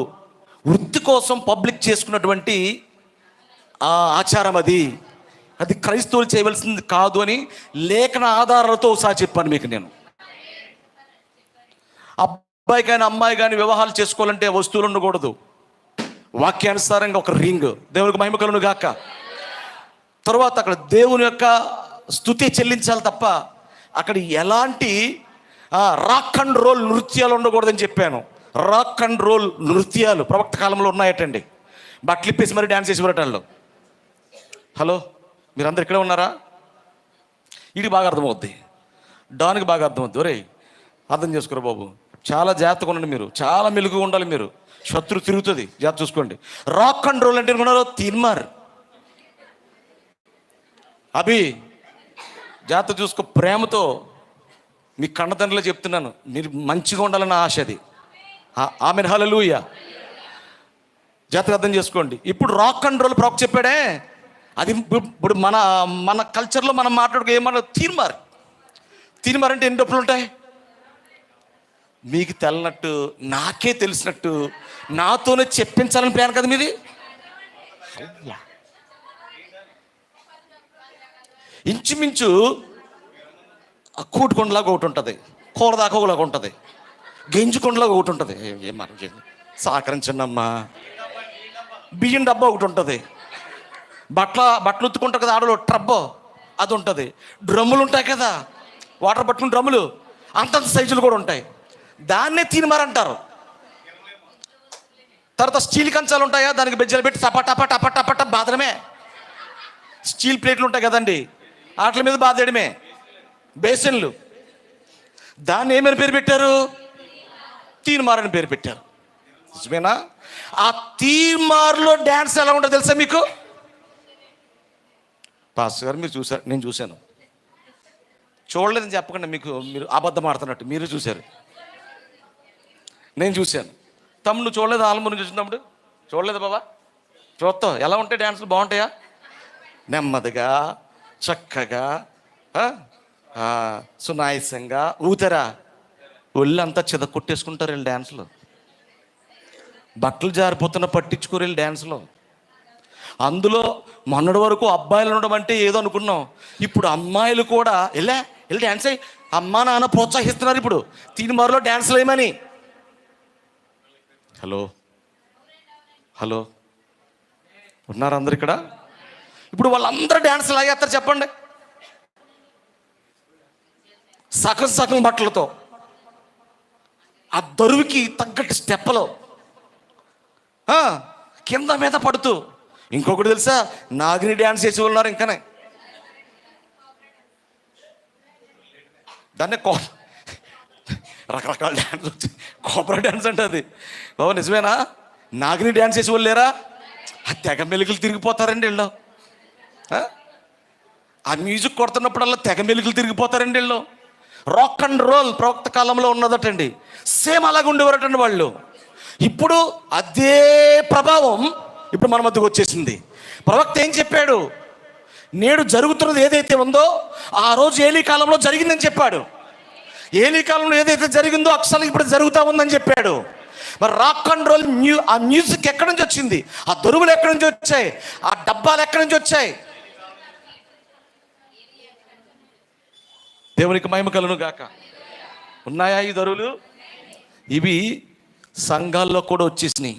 వృత్తి కోసం పబ్లిక్ చేసుకున్నటువంటి ఆచారం అది. అది క్రైస్తవులు చేయవలసింది కాదు అని లేఖన ఆధారాలతో ఒకసారి చెప్పాను మీకు నేను. అబ్బాయి కానీ అమ్మాయి కానీ వివాహాలు చేసుకోవాలంటే వస్తువులు ఉండకూడదు, వాక్యానుసారంగా ఒక రింగ్, దేవునికి మహిమ కలుగును గాక. తర్వాత అక్కడ దేవుని యొక్క స్తుతి చెల్లించాలి తప్ప అక్కడ ఎలాంటి రాక్ అండ్ రోల్ నృత్యాలు ఉండకూడదని చెప్పాను. రాక్ అండ్ రోల్ నృత్యాలు ప్రవక్త కాలంలో ఉన్నాయటండి. బట్టలు ఇప్పేసి మరి డ్యాన్స్ చేసి వరటాల్లో. హలో, మీరందరు ఇక్కడే ఉన్నారా? ఇది బాగా అర్థమవుద్ది, డాన్కి బాగా అర్థమవుద్ది. ఒరే అర్థం చేసుకోరు బాబు, చాలా జాగ్రత్తగా ఉండండి మీరు, చాలా మెలుగుగా ఉండాలి మీరు. శత్రు తిరుగుతుంది, జాగ్రత్త చూసుకోండి. రాక్ అండ్ రోల్ అంటే అనుకున్నారు తీన్మార్. అభి జాగ్రత్త చూసుకో, ప్రేమతో మీ కన్నతండ్రులు చెప్తున్నాను, మీరు మంచిగా ఉండాలన్న ఆశ అది. Amen hallelujah. జాగ్రత్తగా అర్థం చేసుకోండి. ఇప్పుడు రాక్ అండ్ రోల్ ప్రవక్త చెప్పాడే, అది ఇప్పుడు మన కల్చర్లో మనం మాట్లాడుకో ఏమన్నా తీన్మార్. తీన్మార్ అంటే ఎన్ని డబ్బులు ఉంటాయి? మీకు తెల్లనట్టు నాకే తెలిసినట్టు నాతోనే చెప్పించాలని ప్లాన్ కదా మీది. ఇంచుమించు కూటుకొండలాగా ఒకటి ఉంటుంది, కూర దాకా ఒకలాగా ఉంటుంది, గెంజుకొండలాగా ఒకటి ఉంటుంది. ఏమన్నా సహకరించండి అమ్మా. బియ్యం డబ్బా ఒకటి ఉంటుంది, బట్టలు ఉత్తుకుంటారు కదా ఆడలో ట్రబ్బో అది ఉంటుంది. డ్రమ్ములు ఉంటాయి కదా, వాటర్ పట్టుకుని డ్రమ్ములు అంతంత సైజులు కూడా ఉంటాయి, దాన్నే తీన్మారంటారు. తర్వాత స్టీల్ కంచాలు ఉంటాయా, దానికి బెజ్జలు పెట్టి టపటప టపటపట బాదడమే. స్టీల్ ప్లేట్లు ఉంటాయి కదండి, వాటి మీద బాదేయడమే. బేసిన్లు, దాన్ని ఏమైనా పేరు పెట్టారు? తీన్మార్ అని పేరు పెట్టారు. నిజమేనా? ఆ తీన్మార్లో డ్యాన్స్ ఎలా ఉంటుందో తెలుసా మీకు? పాస్టర్ గారు మీరు చూసారు, నేను చూశాను. చూడలేదని చెప్పకుండా మీకు, మీరు అబద్ధం ఆడుతున్నట్టు. మీరు చూశారు, నేను చూశాను. తమ్ముడు చూడలేదు? ఆల్మూరు చూసినప్పుడు చూడలేదు బాబా? చూస్తావు ఎలా ఉంటాయి డ్యాన్సులు, బాగుంటాయా? నెమ్మదిగా చక్కగా సునాయసంగా ఊతరా, ఒళ్ళంతా చెద కొట్టేసుకుంటారు వీళ్ళు డ్యాన్స్లో. బట్టలు జారిపోతున్న పట్టించుకోరు వీళ్ళు డ్యాన్స్లో. అందులో మొన్నటి వరకు అబ్బాయిలు ఉండడం అంటే ఏదో అనుకున్నాం, ఇప్పుడు అమ్మాయిలు కూడా వెళ్ళి డ్యాన్స్ అయ్యి అమ్మా నాన్న ప్రోత్సహిస్తున్నారు ఇప్పుడు తీన్మార్లో డ్యాన్స్లు వేయమని. హలో హలో, ఉన్నారు అందరు ఇక్కడ? ఇప్పుడు వాళ్ళందరూ డ్యాన్స్ లాగేస్తారు చెప్పండి, సగం సగం బట్టలతో, ఆ దరువుకి తగ్గట్టు స్టెప్పలో కింద మీద పడుతూ. ఇంకొకటి తెలుసా, నాగిని డ్యాన్స్ చేసి ఉన్నారు ఇంకానే. దాన్నే రకరకాల డ్యాన్స్ వచ్చి కోపరా డ్యాన్స్ అంటే అది. బాబా నిజమేనా? నాగిని డ్యాన్స్ చేసి వాళ్ళు లేరా? ఆ తెగ మెలుగులు తిరిగిపోతారండి వీళ్ళు. ఆ మ్యూజిక్ కొడుతున్నప్పుడల్లా తెగ మెలుగులు తిరిగిపోతారండి వీళ్ళు. రాక్ అండ్ రోల్ ప్రవక్త కాలంలో ఉన్నదటండి, సేమ్ అలాగ ఉండేవారటండి వాళ్ళు. ఇప్పుడు అదే ప్రభావం ఇప్పుడు మన మధ్యకు వచ్చేసింది. ప్రవక్త ఏం చెప్పాడు? నేడు జరుగుతున్నది ఏదైతే ఉందో ఆ రోజు ఏలీ కాలంలో జరిగిందని చెప్పాడు. ఏలీ కాలంలో ఏదైతే జరిగిందో అసలు ఇప్పుడు జరుగుతూ ఉందని చెప్పాడు. మరి రాక్ అండ్ రోల్ ఆ మ్యూజిక్ ఎక్కడి నుంచి వచ్చింది? ఆ దొరువులు ఎక్కడి నుంచి వచ్చాయి? ఆ డబ్బాలు ఎక్కడి నుంచి వచ్చాయి? దేవునికి మహిమ కలుగును గాక. ఉన్నాయా ఈ దొరువులు? ఇవి సంఘాల్లో కూడా వచ్చేసినాయి.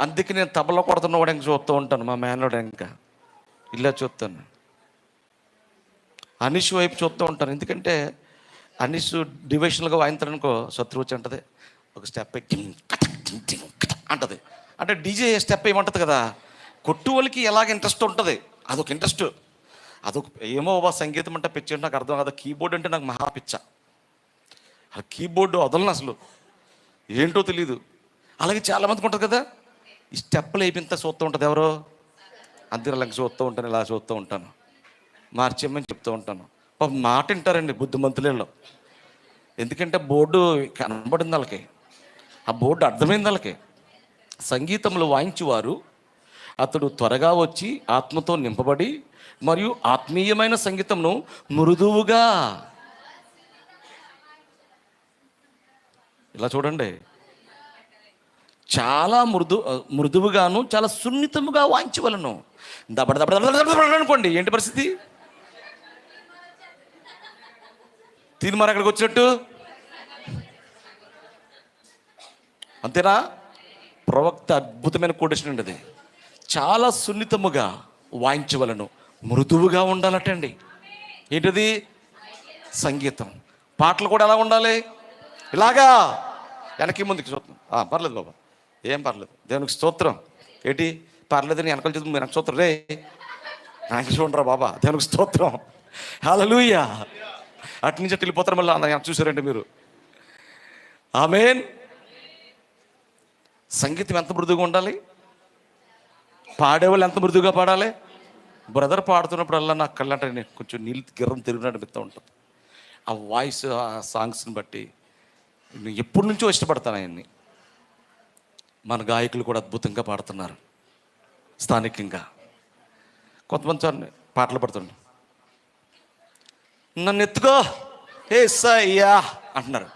అందుకే నేను తబలా కొడుతున్నవాడు ఇంకా చూస్తూ ఉంటాను, మా మేనోడు ఇంకా ఇలా చూస్తాను, అనీష్ వైపు చూస్తూ ఉంటాను. ఎందుకంటే అనీష్ డివిజనల్గా వాయింతాడనుకో, శత్రువు వచ్చి అంటది ఒక స్టెప్ అంటది. అంటే డీజే స్టెప్ ఏమంటుంది కదా, కొట్టు వాళ్ళకి ఎలాగ ఇంట్రెస్ట్ ఉంటుంది, అదొక ఇంట్రెస్ట్. అదొక ఏమో సంగీతం అంటే పిచ్చి, నాకు అర్థం కాదు. కీబోర్డ్ అంటే నాకు మహా పిచ్చ. ఆ కీబోర్డు వదలను అసలు, ఏంటో తెలీదు. అలాగే చాలామందికి ఉంటుంది కదా, ఈ స్టెప్పులు అయిపోయింత చూస్తూ ఉంటుంది ఎవరో, అంతేలాగా చూస్తూ ఉంటాను, ఇలా చూస్తూ ఉంటాను, మార్చేయమని చెప్తూ ఉంటాను. పాపం మాట వింటారండి బుద్ధిమంతులలో. ఎందుకంటే బోర్డు కనబడింది వాళ్ళకి, ఆ బోర్డు అర్థమైంది వాళ్ళకి. సంగీతంలో వాయించేవారు అతడు త్వరగా వచ్చి ఆత్మతో నింపబడి మరియు ఆత్మీయమైన సంగీతంను మృదువుగా, ఇలా చూడండి, చాలా మృదువుగాను చాలా సున్నితముగా వాయించవలను. దబడ దబడ దబడ అనుకోండి, ఏంటి పరిస్థితి? తీర్మానం అక్కడికి వచ్చినట్టు అంతేనా? ప్రవక్త అద్భుతమైన కొటేషన్ అండి అది. చాలా సున్నితముగా వాయించవలను, మృదువుగా ఉండాలటండి. ఏంటిది? సంగీతం. పాటలు కూడా ఎలా ఉండాలి? ఇలాగా వెనక్కి ముందుకు చూద్దాం. పర్లేదు బాబా, ఏం పర్లేదు, దేవునికి స్తోత్రం. ఏంటి పర్లేదు, నేను వెనకాల చూద్దాం, మీరు స్తోత్రం రే, నాకు చూడరా బాబా, దేవునికి స్తోత్రం, హల్లెలూయా. అటు నుంచి వెళ్ళిపోతారు, మళ్ళీ అందరూ చూసారండి మీరు. ఆమేన్. సంగీతం ఎంత మృదువుగా ఉండాలి, పాడేవాళ్ళు ఎంత మృదువుగా పాడాలి. బ్రదర్ పాడుతున్నప్పుడల్లా నాకు కళ్ళంటే నేను కొంచెం నీళ్ళు గిర్రం తిరిగినట్టు అనిపిస్తూ ఉంటుంది. ఆ వాయిస్, ఆ సాంగ్స్ని బట్టి నేను ఎప్పటి నుంచో ఇష్టపడతాను ఆయన్ని. మన గాయకులు కూడా అద్భుతంగా పాడుతున్నారు స్థానికంగా. కొంతమంది పాటలు పడుతుండే, నన్ను ఎత్తుకో యేసయ్యా అంటున్నారు.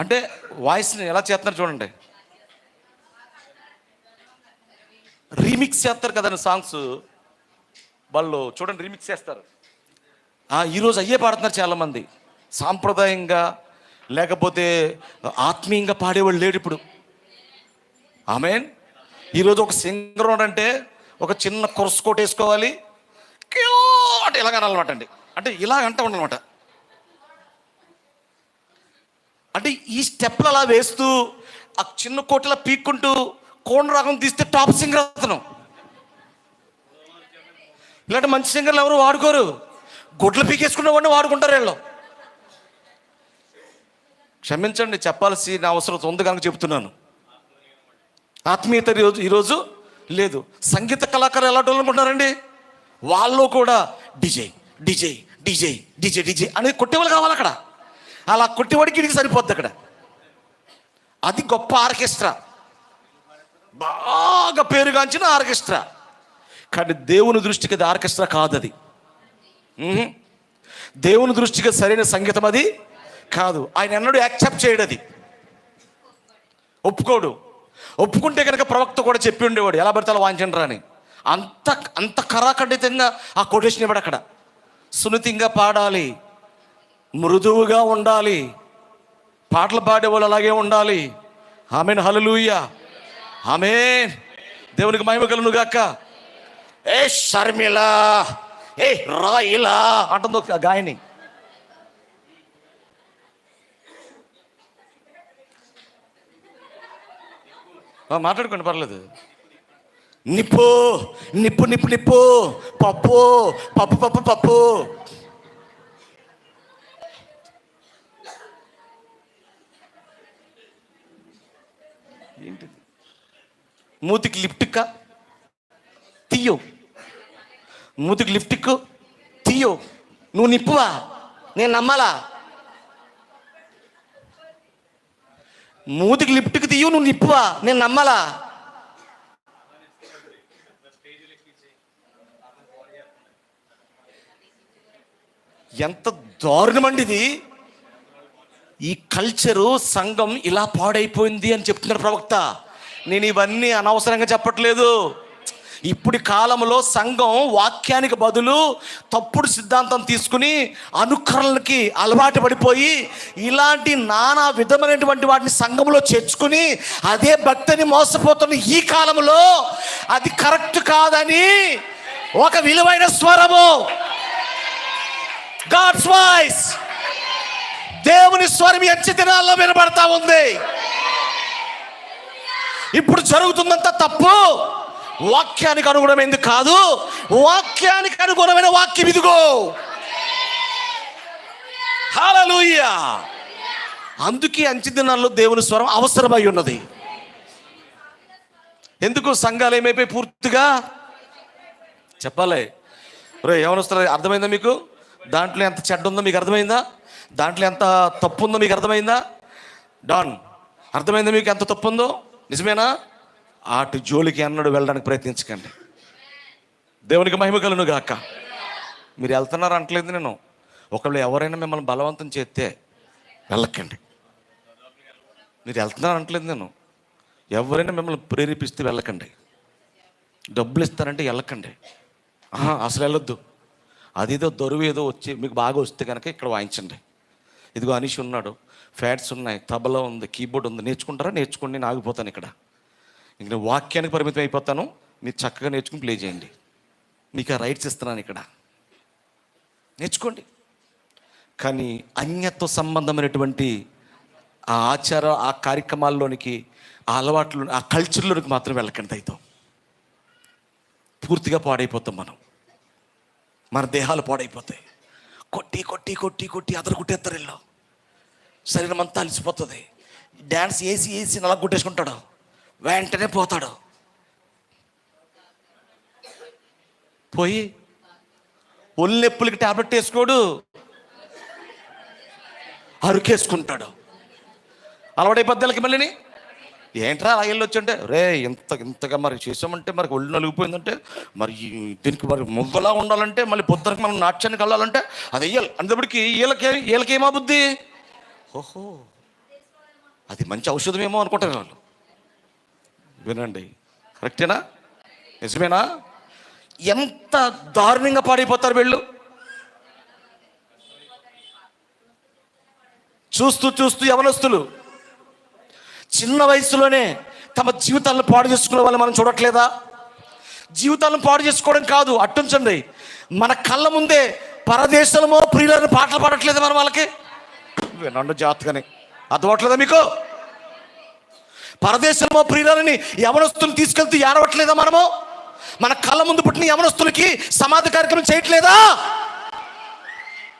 అంటే వాయిస్ని ఎలా చేస్తున్నారు చూడండి, రీమిక్స్ చేస్తారు కదండి సాంగ్స్ వాళ్ళు. చూడండి, రీమిక్స్ చేస్తారు. ఈరోజు అయ్యే పాడుతున్నారు చాలామంది. సాంప్రదాయంగా లేకపోతే ఆత్మీయంగా పాడేవాళ్ళు లేడు ఇప్పుడు. ఆమేన్. ఈరోజు ఒక సింగర్ అంటే ఒక చిన్న కొరసు కోట్ వేసుకోవాలి, అంటే ఇలాగ అనాలన్నమాట అండి, అంటే ఇలాగంట ఉండాలన్నమాట. అంటే ఈ స్టెప్లు అలా వేస్తూ ఆ చిన్న కోటలా పీక్కుంటూ కోణ రాగం తీస్తే టాప్ సింగర్ అతను. ఇలాంటి మంచి సింగర్లు ఎవరు వాడుకోరు, గుడ్లు పీకేసుకున్న వాడిని వాడుకుంటారు వీళ్ళు. క్షమించండి, చెప్పాల్సిన అవసరం ఉంది కనుక చెప్తున్నాను. ఆత్మీయత ఈరోజు లేదు. సంగీత కళాకారులు ఎలాంటి వాళ్ళు అనుకుంటున్నారండి, వాళ్ళు కూడా DJ DJ DJ DJ DJ అనేది కొట్టేవాళ్ళు కావాలి అక్కడ. అలా కొట్టేవాడికి ఇడికి సరిపోద్ది అక్కడ. అది గొప్ప ఆర్కెస్ట్రా, బాగా పేరుగాంచిన ఆర్కెస్ట్రా. కానీ దేవుని దృష్టికి అది ఆర్కెస్ట్రా కాదు. అది దేవుని దృష్టికి సరైన సంగీతం అది కాదు. ఆయన ఎన్నడూ యాక్సెప్ట్ చేయడు, అది ఒప్పుకోడు. ఒప్పుకుంటే కనుక ప్రవక్త కూడా చెప్పి ఉండేవాడు, ఎలా పడితే అలా వాయించండి అని. అంత కరాఖండితంగా ఆ కొటేషన్ ఇవ్వడు అక్కడ. సున్నితంగా పాడాలి, మృదువుగా ఉండాలి, పాటలు పాడేవాళ్ళు అలాగే ఉండాలి. ఆమేన్, హల్లెలూయా, ఆమేన్. దేవునికి మహిమ కలుగును గాక. ఏ షర్మిల, ఏ రాయిలా అంటుంది ఒక గాయని. మాట్లాడుకోండి, పర్లేదు. నిప్పు నిప్పు నిప్పు నిప్పు, పప్పు పప్పు పప్పు పప్పు. ఏంటిది? మూతికి లిప్టిక్ తీయో, మూతికి లిప్టిక్ తీయో. నువ్వు నిప్పువా, నేను నమ్మాలా? మూతికి లిప్టిక్ తీయో, నువ్వు నిప్పువా, నేను నమ్మాలా? ఎంత దారుణమండి ఇది. ఈ కల్చరు, సంఘం ఇలా పాడైపోయింది అని చెప్తున్నారు ప్రవక్త. నేను ఇవన్నీ అనవసరంగా చెప్పట్లేదు. ఇప్పుడు కాలంలో సంఘం వాక్యానికి బదులు తప్పుడు సిద్ధాంతం తీసుకుని అనుకరణలకి అలవాటు పడిపోయి ఇలాంటి నానా విధమైనటువంటి వాటిని సంఘంలో చేర్చుకుని అదే భక్తిని మోసపోతున్న ఈ కాలంలో అది కరెక్ట్ కాదని ఒక విలువైన స్వరము, గాడ్స్ వాయిస్, దేవుని స్వరం ఎంచి దినాల్లో వినబడతా ఉంది. ఇప్పుడు జరుగుతుందంత తప్పు వాక్యానికి అనుగుణమైంది కాదు, వాక్యానికి అనుగుణమైన వాక్యం ఇదిగో. హల్లెలూయా. అందుకే అంచె దినాల్లో దేవుని స్వరం అవసరమై ఉన్నది. ఎందుకు? సంఘాలు ఏమైపోయి పూర్తిగా చెప్పాలి. ఏమని వస్తారు? అర్థమైందా మీకు? దాంట్లో ఎంత చెడ్డ ఉందో మీకు అర్థమైందా? దాంట్లో ఎంత తప్పు ఉందో మీకు అర్థమైందా? డాన్, అర్థమైందా మీకు ఎంత తప్పు ఉందో? నిజమేనా? అటు జోలికి అన్నడు వెళ్ళడానికి ప్రయత్నించకండి. దేవునికి మహిమ కలుగును గాక. మీరు వెళ్తున్నారు అంటలేదు నేను. ఒకవేళ ఎవరైనా మిమ్మల్ని బలవంతం చేస్తే వెళ్ళకండి. మీరు వెళ్తున్నారు అంటలేదు నేను. ఎవరైనా మిమ్మల్ని ప్రేరేపిస్తే వెళ్ళకండి. డబ్బులు ఇస్తారంటే వెళ్ళకండి. అసలు వెళ్ళొద్దు. అదేదో దొరువు ఏదో వచ్చి మీకు బాగా వస్తే కనుక ఇక్కడ వాయించండి. ఇదిగో అనిషి ఉన్నాడు, ఫ్యాట్స్ ఉన్నాయి, తబలా ఉంది, కీబోర్డ్ ఉంది. నేర్చుకుంటారా? నేర్చుకోండి. నేను ఆగిపోతాను ఇక్కడ. ఇంక నేను వాక్యానికి పరిమితం అయిపోతాను. మీరు చక్కగా నేర్చుకుని ప్లే చేయండి. మీకు ఆ రైట్స్ ఇస్తున్నాను ఇక్కడ. నేర్చుకోండి. కానీ అన్యత్వ సంబంధమైనటువంటి ఆ ఆచార, ఆ కార్యక్రమాల్లోనికి, ఆ అలవాట్లు, ఆ కల్చర్లోనికి మాత్రం వెళ్ళకండి. అయితే పూర్తిగా పాడైపోతాం మనం. మన దేహాలు పాడైపోతాయి. కొట్టి కొట్టి కొట్టి కొట్టి అదరు కొట్టేస్తారు. వీళ్ళు శరీరం అంతా అలిసిపోతుంది. డ్యాన్స్ వేసి వేసి నలా కొట్టేసుకుంటాడు. వెంటనే పోతాడు. పోయి ఒళ్ళు నొప్పులకి టాబ్లెట్ వేసుకోడు, అరుకేసుకుంటాడు. అలవాటైపోద్దాలకి మళ్ళీని ఏంట్రా అలా వెళ్ళొచ్చుంటే, రే ఇంతగా మరి చేసామంటే మరి ఒళ్ళు నలిగిపోయిందంటే మరి దీనికి మరి మువ్వలా ఉండాలంటే మళ్ళీ పొద్దునకి మనం నాట్యానికి వెళ్ళాలంటే అది వెయ్యాలి అనేటప్పటికి వీళ్ళకేమా బుద్ధి? ఓహో, అది మంచి ఔషధమేమో అనుకుంటారు వాళ్ళు. వినండి, కరెక్టేనా? నిజమేనా? ఎంత దారుణంగా పాడైపోతారు వీళ్ళు. చూస్తూ చూస్తూ యవనస్తులు చిన్న వయసులోనే తమ జీవితాలను పాడు చేసుకునే వాళ్ళు మనం చూడట్లేదా? జీవితాలను పాడు చేసుకోవడం కాదు, అట్టుంచండి, మన కళ్ళ ముందే పరదేశంలో ప్రియులను పాటలు పాడట్లేదు మనం వాళ్ళకి. వినండి జాగ్రత్తగానే, అర్థమవట్లేదా మీకు? పరదేశంలో ప్రియులని యవనస్తులు తీసుకెళ్తూ ఏడవట్లేదా మనము? మన కళ్ళ ముందు పుట్టిన యవనస్తులకి సమాధి కార్యక్రమం చేయట్లేదా?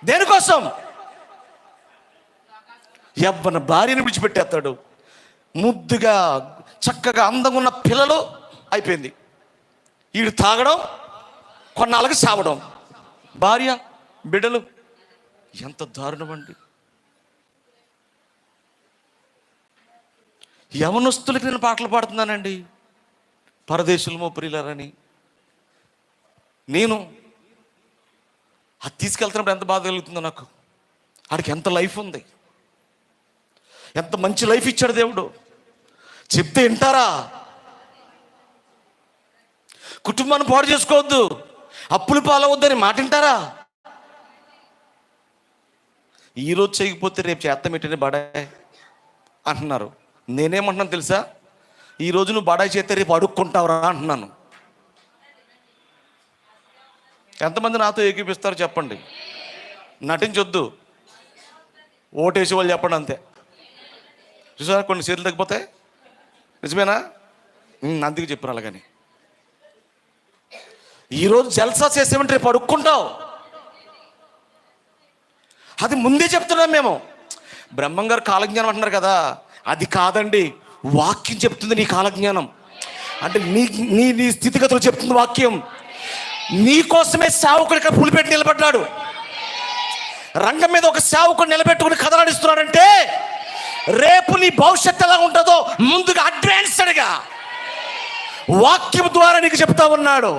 దేనికోసం? యవ్వన భార్యను విడిచిపెట్టేస్తాడు. ముద్దుగా చక్కగా అందంగా ఉన్న పిల్లలు అయిపోయింది. వీడు తాగడం, కొన్నాళ్ళకి సావడం, భార్య బిడ్డలు. ఎంత దారుణం అండి! యవనస్తులకి నేను పాటలు పాడుతున్నానండి, పరదేశులమో ప్రియులరని. నేను అది తీసుకెళ్తున్నప్పుడు ఎంత బాధ కలుగుతుందో నాకు. ఆడికి ఎంత లైఫ్ ఉంది, ఎంత మంచి లైఫ్ ఇచ్చాడు దేవుడు. చెప్తే వింటారా? కుటుంబాన్ని పాడు చేసుకోవద్దు, అప్పులు పాలవద్దని మాట వింటారా? ఈరోజు చేయకపోతే రేపు చేత్తం పెట్టిన బడాయ్ అంటున్నారు. నేనేమంటున్నాను తెలుసా? ఈరోజు నువ్వు బడాయి చేస్తే రేపు అడుక్కుంటావురా అంటున్నాను. ఎంతమంది నాతో ఏకీపిస్తారో చెప్పండి. నటించొద్దు, ఓటేసి వాళ్ళు చెప్పండి అంతే. చూసారా కొన్ని సీట్లు తగ్గిపోతాయి. నిజమేనా? అందుకే చెప్పాను అలాగని. ఈరోజు జల్సా చేసేమంటే రేపు అడుక్కుంటావు. అది ముందే చెప్తున్నాం మేము. బ్రహ్మంగారు కాలజ్ఞానం అంటున్నారు కదా, అది కాదండి, వాక్యం చెప్తుంది నీ కాలజ్ఞానం. అంటే నీ స్థితిగతులు చెప్తుంది వాక్యం. నీ కోసమే సేవకుడు ఇక్కడ పులిపెట్టి నిలబడ్డాడు. రంగం మీద ఒక సేవకుడు నిలబెట్టుకుని కథలాడిస్తున్నాడంటే రేపు నీ భవిష్యత్తు ఎలా ఉంటుందో ముందుగా అడ్వాన్స్డ్గా వాక్యం ద్వారా నీకు చెప్తా ఉన్నాడు.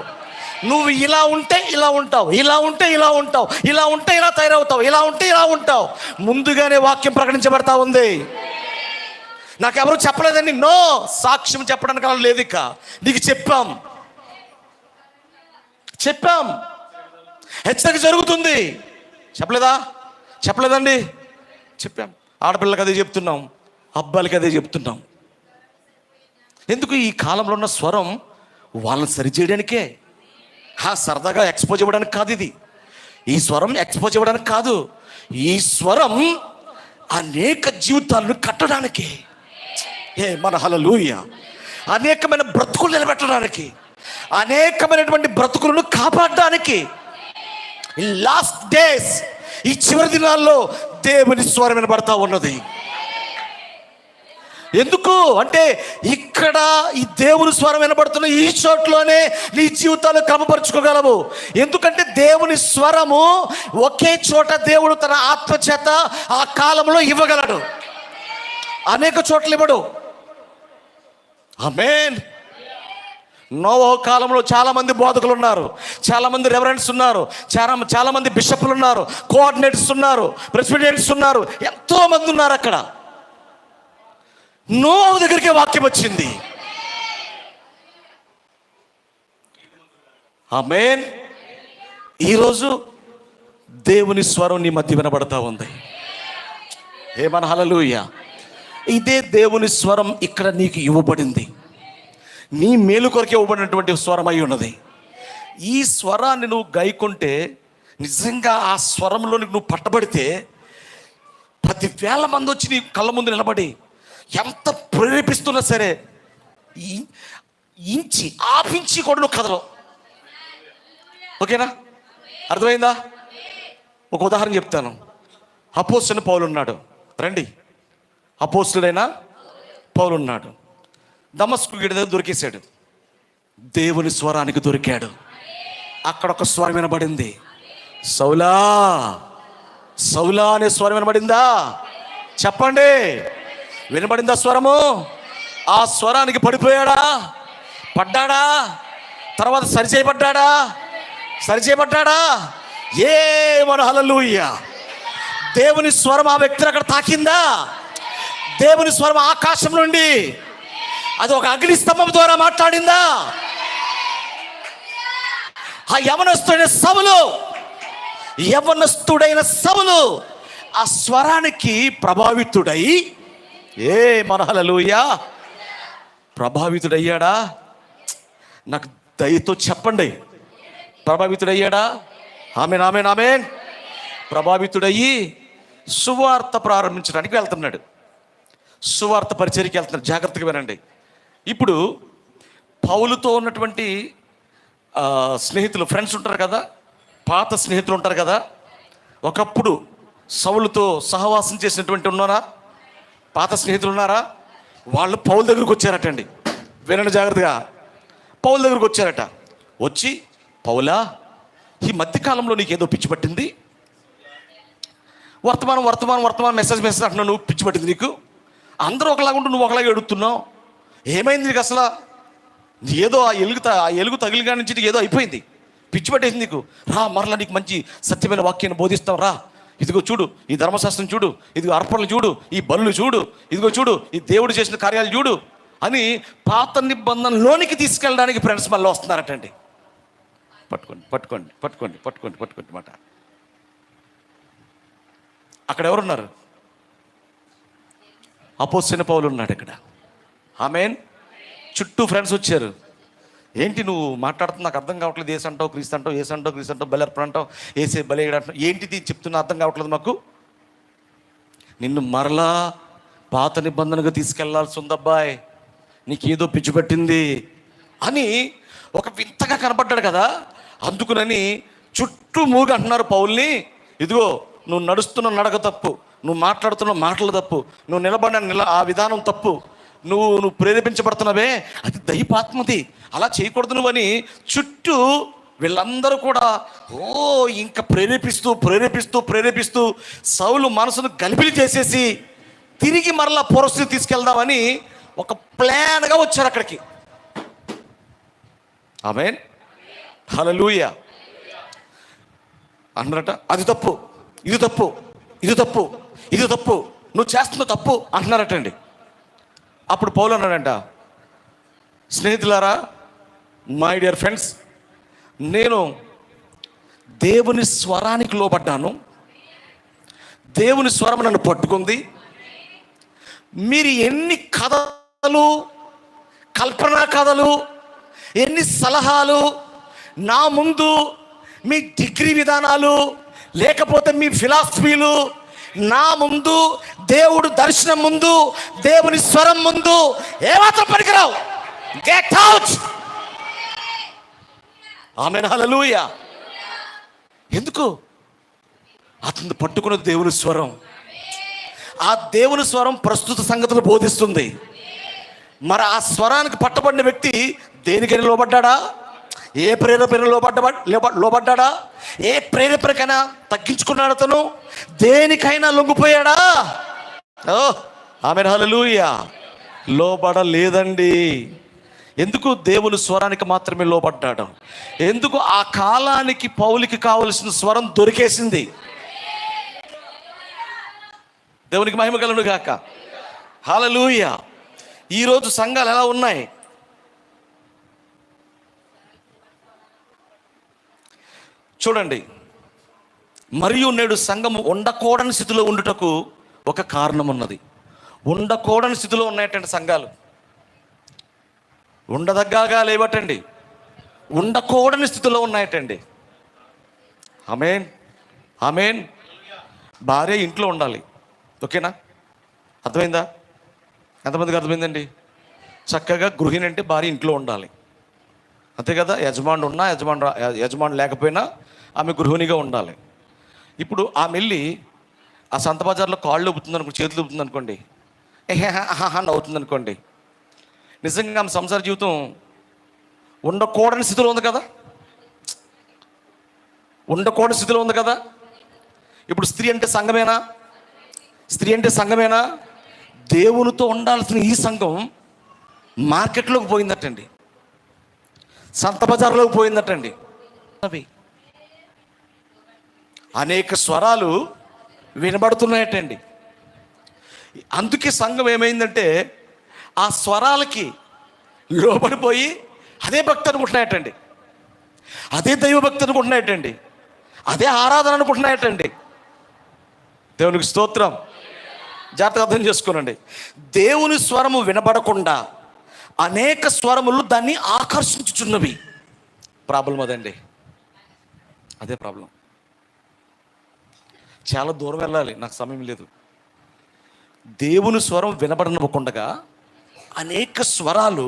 నువ్వు ఇలా ఉంటే ఇలా ఉంటావు, ఇలా ఉంటే ఇలా ఉంటావు, ఇలా ఉంటే ఇలా తయారవుతావు, ఇలా ఉంటే ఇలా ఉంటావు. ముందుగానే వాక్యం ప్రకటించబడతా ఉంది. నాకెవరు చెప్పలేదండి, నో, సాక్ష్యం చెప్పడానికి అలా లేదు. ఇక నీకు చెప్పాం, హెచ్చరిక జరుగుతుంది. చెప్పలేదండి, చెప్పాం. ఆడపిల్లకి అదే చెప్తున్నాం, అబ్బాయిలకి అదే చెప్తున్నాం. ఎందుకు? ఈ కాలంలో ఉన్న స్వరం వాళ్ళని సరిచేయడానికే, సరదాగా ఎక్స్పోజ్ ఇవ్వడానికి కాదు. ఈ స్వరం ఎక్స్పోజ్ ఇవ్వడానికి కాదు. ఈ స్వరం అనేక జీవితాలను కట్టడానికి, మన హల్లెలూయా, అనేకమైన బ్రతుకులు నిలబెట్టడానికి, అనేకమైనటువంటి బ్రతుకులను కాపాడడానికి. లాస్ట్ డేస్, ఈ చివరి దినాల్లో దేవుని స్వరం వినబడతా ఉన్నది. ఎందుకు అంటే ఇక్కడ ఈ దేవుని స్వరం వినబడుతున్న ఈ చోట్లోనే నీ జీవితాలు క్రమపరుచుకోగలవు. ఎందుకంటే దేవుని స్వరము ఒకే చోట దేవుడు తన ఆత్మచేత ఆ కాలంలో ఇవ్వగలడు, అనేక చోట్ల ఇవ్వడు. ఆమేన్. నోవహు కాలంలో చాలా మంది బోధకులు ఉన్నారు, చాలా మంది రెవరెంట్స్ ఉన్నారు, చాలా మంది బిషప్లు ఉన్నారు, కోఆర్డినేటర్స్ ఉన్నారు, ప్రెసిడెంట్స్ ఉన్నారు, ఎంతో మంది ఉన్నారు. అక్కడ నోవహు దగ్గరికి వాక్యం వచ్చింది. ఆమేన్. ఈరోజు దేవుని స్వరం నీ మధ్య వినబడతా ఉంది. ఏమన హల్లెలూయా. ఇదే దేవుని స్వరం ఇక్కడ నీకు ఇవ్వబడింది, నీ మేలు కొరకే ఇవ్వబడినటువంటి స్వరం అయి ఉన్నది. ఈ స్వరాన్ని నువ్వు గైకుంటే, నిజంగా ఆ స్వరంలోనికి నువ్వు పట్టబడితే 10,000 మంది వచ్చి నీ కళ్ళ ముందు నిలబడి ఎంత ప్రేరేపిస్తున్నా సరే ఇంచి ఆపించి కూడా నువ్వు కదలవు. ఓకేనా? అర్థమైందా? ఒక ఉదాహరణ చెప్తాను. అపోస్తలుడైన పౌలు ఉన్నాడు. రండి, అపోస్తలుడైన పౌలు ఉన్నాడు. దమస్కు గిడి దగ్గర దొరికేశాడు. దేవుని స్వరానికి దొరికాడు. అక్కడ ఒక స్వరం వినబడింది, సౌలా సౌలా అనే స్వరం వినబడిందా? చెప్పండి, వినబడిందా స్వరము? ఆ స్వరానికి పడిపోయాడా? పడ్డాడా? తర్వాత సరిచేయబడ్డాడా? ఏమన హల్లెలూయా. దేవుని స్వరం ఆ వ్యక్తిని అక్కడ తాకిందా? దేవుని స్వరం ఆకాశం నుండి అది ఒక అగ్ని స్తంభం ద్వారా మాట్లాడిందా? ఆ యవనస్తుడైన సౌలు ఆ స్వరానికి ప్రభావితుడై మన హల్లెలూయా ప్రభావితుడయ్యాడా? నాకు దయతో చెప్పండి, ప్రభావితుడయ్యాడా? ఆమేన్, ఆమేన్, ఆమేన్. ప్రభావితుడయ్యి సువార్త ప్రారంభించడానికి వెళ్తున్నాడు, సువార్త పరిచర్యకి వెళ్తున్నాడు. జాగ్రత్తగా వినండి. ఇప్పుడు పౌలుతో ఉన్నటువంటి స్నేహితులు, ఫ్రెండ్స్ ఉంటారు కదా, పాత స్నేహితులు ఉంటారు కదా. ఒకప్పుడు సౌలుతో సహవాసం చేసినటువంటి ఉన్నారా? పాత స్నేహితులు ఉన్నారా? వాళ్ళు పౌలు దగ్గరకు వచ్చారటండి. వినండి జాగ్రత్తగా. పౌలు దగ్గరకు వచ్చారట. వచ్చి, పౌలా, ఈ మధ్యకాలంలో నీకు ఏదో పిచ్చి పట్టింది, వర్తమానం మెసేజ్ అంటున్నావు, నువ్వు పిచ్చి పట్టింది నీకు. అందరూ ఒకలాగా ఉంటూ నువ్వు ఒకలాగా ఎడుగుతున్నావు. ఏమైంది నీకు అసలు? ఏదో ఆ ఎలుగు తగిలిగా నుంచి ఏదో అయిపోయింది, పిచ్చి పట్టేసింది నీకు. రా, మరలా నీకు మంచి సత్యమైన వాక్యాన్ని బోధిస్తాం రా. ఇదిగో చూడు, ఈ ధర్మశాస్త్రం చూడు, ఇదిగో అర్పణలు చూడు, ఈ బలులు చూడు, ఇదిగో చూడు, ఈ దేవుడు చేసిన కార్యాలు చూడు అని పాత నిబంధనలోనికి తీసుకెళ్ళడానికి ఫ్రెండ్స్ మళ్ళీ వస్తున్నారటండి. పట్టుకోండి మాట. అక్కడ ఎవరున్నారు? అపోస్తలుడైన పౌలు ఉన్నాడు ఇక్కడ. ఆమేన్. చుట్టూ ఫ్రెండ్స్ వచ్చారు. ఏంటి నువ్వు మాట్లాడుతున్నా నాకు అర్థం కావట్లేదు, ఏసు అంటావు క్రీస్తు అంటావు, బలర్పణ అంటావు, ఏసే బలేయడ అంటావు, ఏంటిది చెప్తున్నా అర్థం కావట్లేదు మాకు. నిన్ను మరలా పాత నిబంధనగా తీసుకెళ్లాల్సి ఉందబ్బాయ్, నీకేదో పిచ్చి పట్టింది అని ఒక వింతగా కనపడ్డాడు కదా. అందుకునని చుట్టూ మూగి అంటున్నారు పౌల్ని, ఇదిగో నువ్వు నడుస్తున్న నడక తప్పు, నువ్వు మాట్లాడుతున్న మాటలు తప్పు, నువ్వు నిలబడిన ఆ విధానం తప్పు, నువ్వు ప్రేరేపించబడుతున్నావే అది దైవాత్మది, అలా చేయకూడదు నువ్వని చుట్టూ వీళ్ళందరూ కూడా ఇంకా ప్రేరేపిస్తూ సౌలు మనసును గలిబిలి చేసేసి తిరిగి మరలా పూర్వస్థితి తీసుకెళ్దామని ఒక ప్లాన్గా వచ్చారు అక్కడికి. ఆమేన్, హల్లెలూయా. అన్నారట, అది తప్పు, ఇది తప్పు, నువ్వు చేస్తున్న తప్పు అంటున్నారటండి. అప్పుడు పౌలు అన్నాడంట, స్నేహితులారా, మై డియర్ ఫ్రెండ్స్, నేను దేవుని స్వరానికి లోబడ్డాను, దేవుని స్వరం నన్ను పట్టుకుంది. మీరు ఎన్ని కథలు, కల్పనా కథలు, ఎన్ని సలహాలు నా ముందు, మీ డిగ్రీ విధానాలు, లేకపోతే మీ ఫిలాసఫీలు నా ముందు, దేవుడు దర్శనం ముందు, దేవుని స్వరం ముందు ఏమాత్రం పనికిరావు. Get out. ఆమేన్, హల్లెలూయా. ఎందుకు? అతను పట్టుకున్న దేవుని స్వరం. ఆ దేవుని స్వరం ప్రస్తుత సంగతులు బోధిస్తుంది. మరి ఆ స్వరానికి పట్టబడిన వ్యక్తి దేనికైనా లోబడ్డా? ఏ ప్రేరేపణ లోబడ్డా? ఏ ప్రేరేపణకైనా తగ్గించుకున్నాడు అతను? దేనికైనా లొంగిపోయాడా? ఓ ఆమేన్, హల్లెలూయా. లోబడలేదండి. ఎందుకు? దేవుని స్వరానికి మాత్రమే లోబడ్డాడు. ఎందుకు? ఆ కాలానికి పౌలుకి కావలసిన స్వరం దొరికేసింది. దేవునికి మహిమ కలుగును గాక. హల్లెలూయా. ఈరోజు సంఘాలు ఎలా ఉన్నాయి? చూడండి. మరియు నేడు సంఘము ఉండకూడని స్థితిలో ఉండుటకు ఒక కారణం ఉన్నది. ఉండకూడని స్థితిలో ఉన్నాయటండి సంఘాలు. ఉండదగ్గాగా లేవటండి, ఉండకూడని స్థితిలో ఉన్నాయటండి. ఆమేన్, ఆమేన్. భార్య ఇంట్లో ఉండాలి, ఓకేనా? అర్థమైందా? ఎంతమందికి అర్థమైందండి? చక్కగా గృహిణి అంటే భార్య ఇంట్లో ఉండాలి, అంతే కదా? యజమానుడు ఉన్నా యజమానుడు లేకపోయినా ఆమె గృహిణిగా ఉండాలి. ఇప్పుడు ఆమె వెళ్ళి ఆ సంత బజార్లో కాళ్ళు ఊపుతుంది అనుకోండి, చేతులు ఊపుతుంది అనుకోండి, నవ్వుతుంది అనుకోండి, నిజంగా ఆమె సంసార జీవితం ఉండకూడని స్థితిలో ఉంది కదా, ఉండకూడని స్థితిలో ఉంది కదా. ఇప్పుడు స్త్రీ అంటే సంఘమేనా? స్త్రీ అంటే సంఘమేనా? దేవునితో ఉండాల్సిన ఈ సంఘం మార్కెట్లోకి పోయిందటండి, సంత బజార్లోకి పోయిందటండి. అవి అనేక స్వరాలు వినబడుతున్నాయటండి. అందుకే సంఘం ఏమైందంటే ఆ స్వరాలకి లోబడిపోయి అదే భక్తి అనుకుంటున్నాయటండి, అదే దైవభక్తి అనుకుంటున్నాయటండి, అదే ఆరాధన అనుకుంటున్నాయటండి. దేవునికి స్తోత్రం. జాగ్రత్తగా అర్థం చేసుకోనండి. దేవుని స్వరము వినబడకుండా అనేక స్వరములు దాన్ని ఆకర్షించుచున్నవి. ప్రాబ్లం అదండి, అదే ప్రాబ్లం. చాలా దూరం వెళ్ళాలి, నాకు సమయం లేదు. దేవుని స్వరం వినబడనివ్వకుండా అనేక స్వరాలు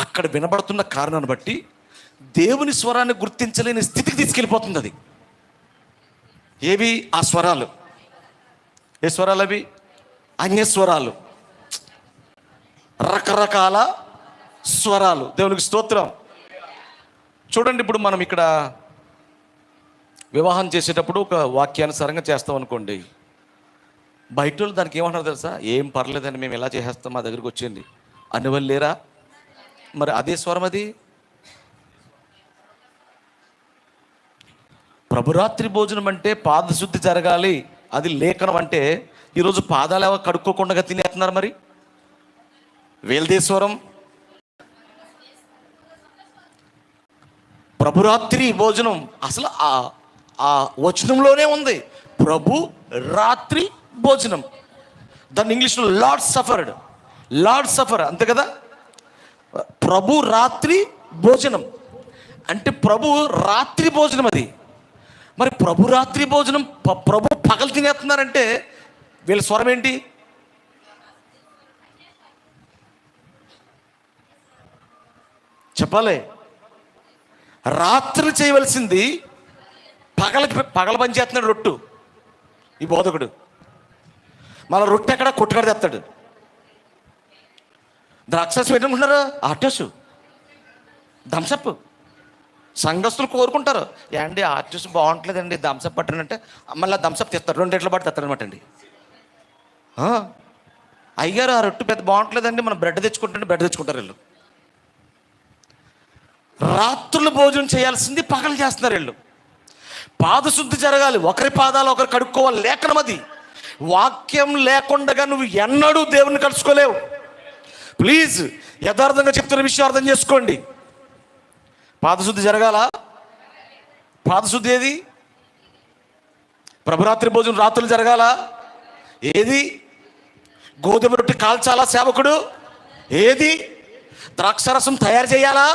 అక్కడ వినబడుతున్న కారణాన్ని బట్టి దేవుని స్వరాన్ని గుర్తించలేని స్థితికి తీసుకెళ్ళిపోతుంది అది. ఏవి ఆ స్వరాలు? ఏ స్వరాలు అవి? అన్యస్వరాలు, రకరకాల స్వరాలు. దేవునికి స్తోత్రం. చూడండి, ఇప్పుడు మనం ఇక్కడ వివాహం చేసేటప్పుడు ఒక వాక్యానుసారంగా చేస్తాం అనుకోండి, బయట వాళ్ళు దానికి ఏమంటారు తెలుసా? ఏం పర్లేదండి, మేము ఎలా చేసేస్తాం, మా దగ్గరికి వచ్చింది అని వాళ్ళు లేరా? మరి అదే స్వరం అది. ప్రభురాత్రి భోజనం అంటే పాదశుద్ధి జరగాలి, అది లేఖనం అంటే ఈరోజు పాదాలు ఎవరు కడుక్కోకుండా తినేస్తున్నారు. మరి వేల్దే స్వరం. ప్రభురాత్రి భోజనం అసలు ఆ వచనంలోనే ఉంది, ప్రభు రాత్రి భోజనం. దాన్ని ఇంగ్లీష్లో లార్డ్ సఫర్డ్, లార్డ్ సఫర్, అంతే కదా? ప్రభు రాత్రి భోజనం అంటే ప్రభు రాత్రి భోజనం అది. మరి ప్రభు రాత్రి భోజనం, ప్రభు పగలు తినేస్తున్నారంటే వీళ్ళ స్వరం ఏంటి? చెప్పాలి. రాత్రి చేయవలసింది పగల పని చేస్తున్నాడు రొట్టు ఈ బోధకుడు. మళ్ళీ రొట్టె ఎక్కడ కొట్టుకడ తెస్తాడు. ద్రాక్షరసం ఏంటనుకుంటున్నారు? Artist Thums Up. సంఘస్థులు కోరుకుంటారు, ఏండి ఆర్టిస్ట్ బాగుంటలేదండి థమ్సప్ పట్టనంటే మళ్ళీ థమ్సప్ తెస్తారు, 2 రేట్ల పాటు తెస్తారు అనమాట అండి. అయ్యారు ఆ రొట్టు పెద్ద బాగుంటలేదండి, మనం బ్రెడ్ తెచ్చుకుంటారు వీళ్ళు. రాత్రులు భోజనం చేయాల్సింది పగలు చేస్తున్నారు వీళ్ళు. పాదశుద్ధి జరగాలి, ఒకరి పాదాలు ఒకరు కడుక్కోవాలి, లేఖనం అది. వాక్యం లేకుండా నువ్వు ఎన్నడూ దేవుని కలుసుకోలేవు. ప్లీజ్ యథార్థంగా చెప్తున్న విషయం అర్థం చేసుకోండి. పాదశుద్ధి జరగాల. పాదశుద్ధి ఏది? ప్రభురాత్రి భోజనం రాత్రులు జరగాల. ఏది? గోధుమ రొట్టె కాల్చాలా సేవకుడు? ఏది? ద్రాక్షరసం తయారు చేయాలా?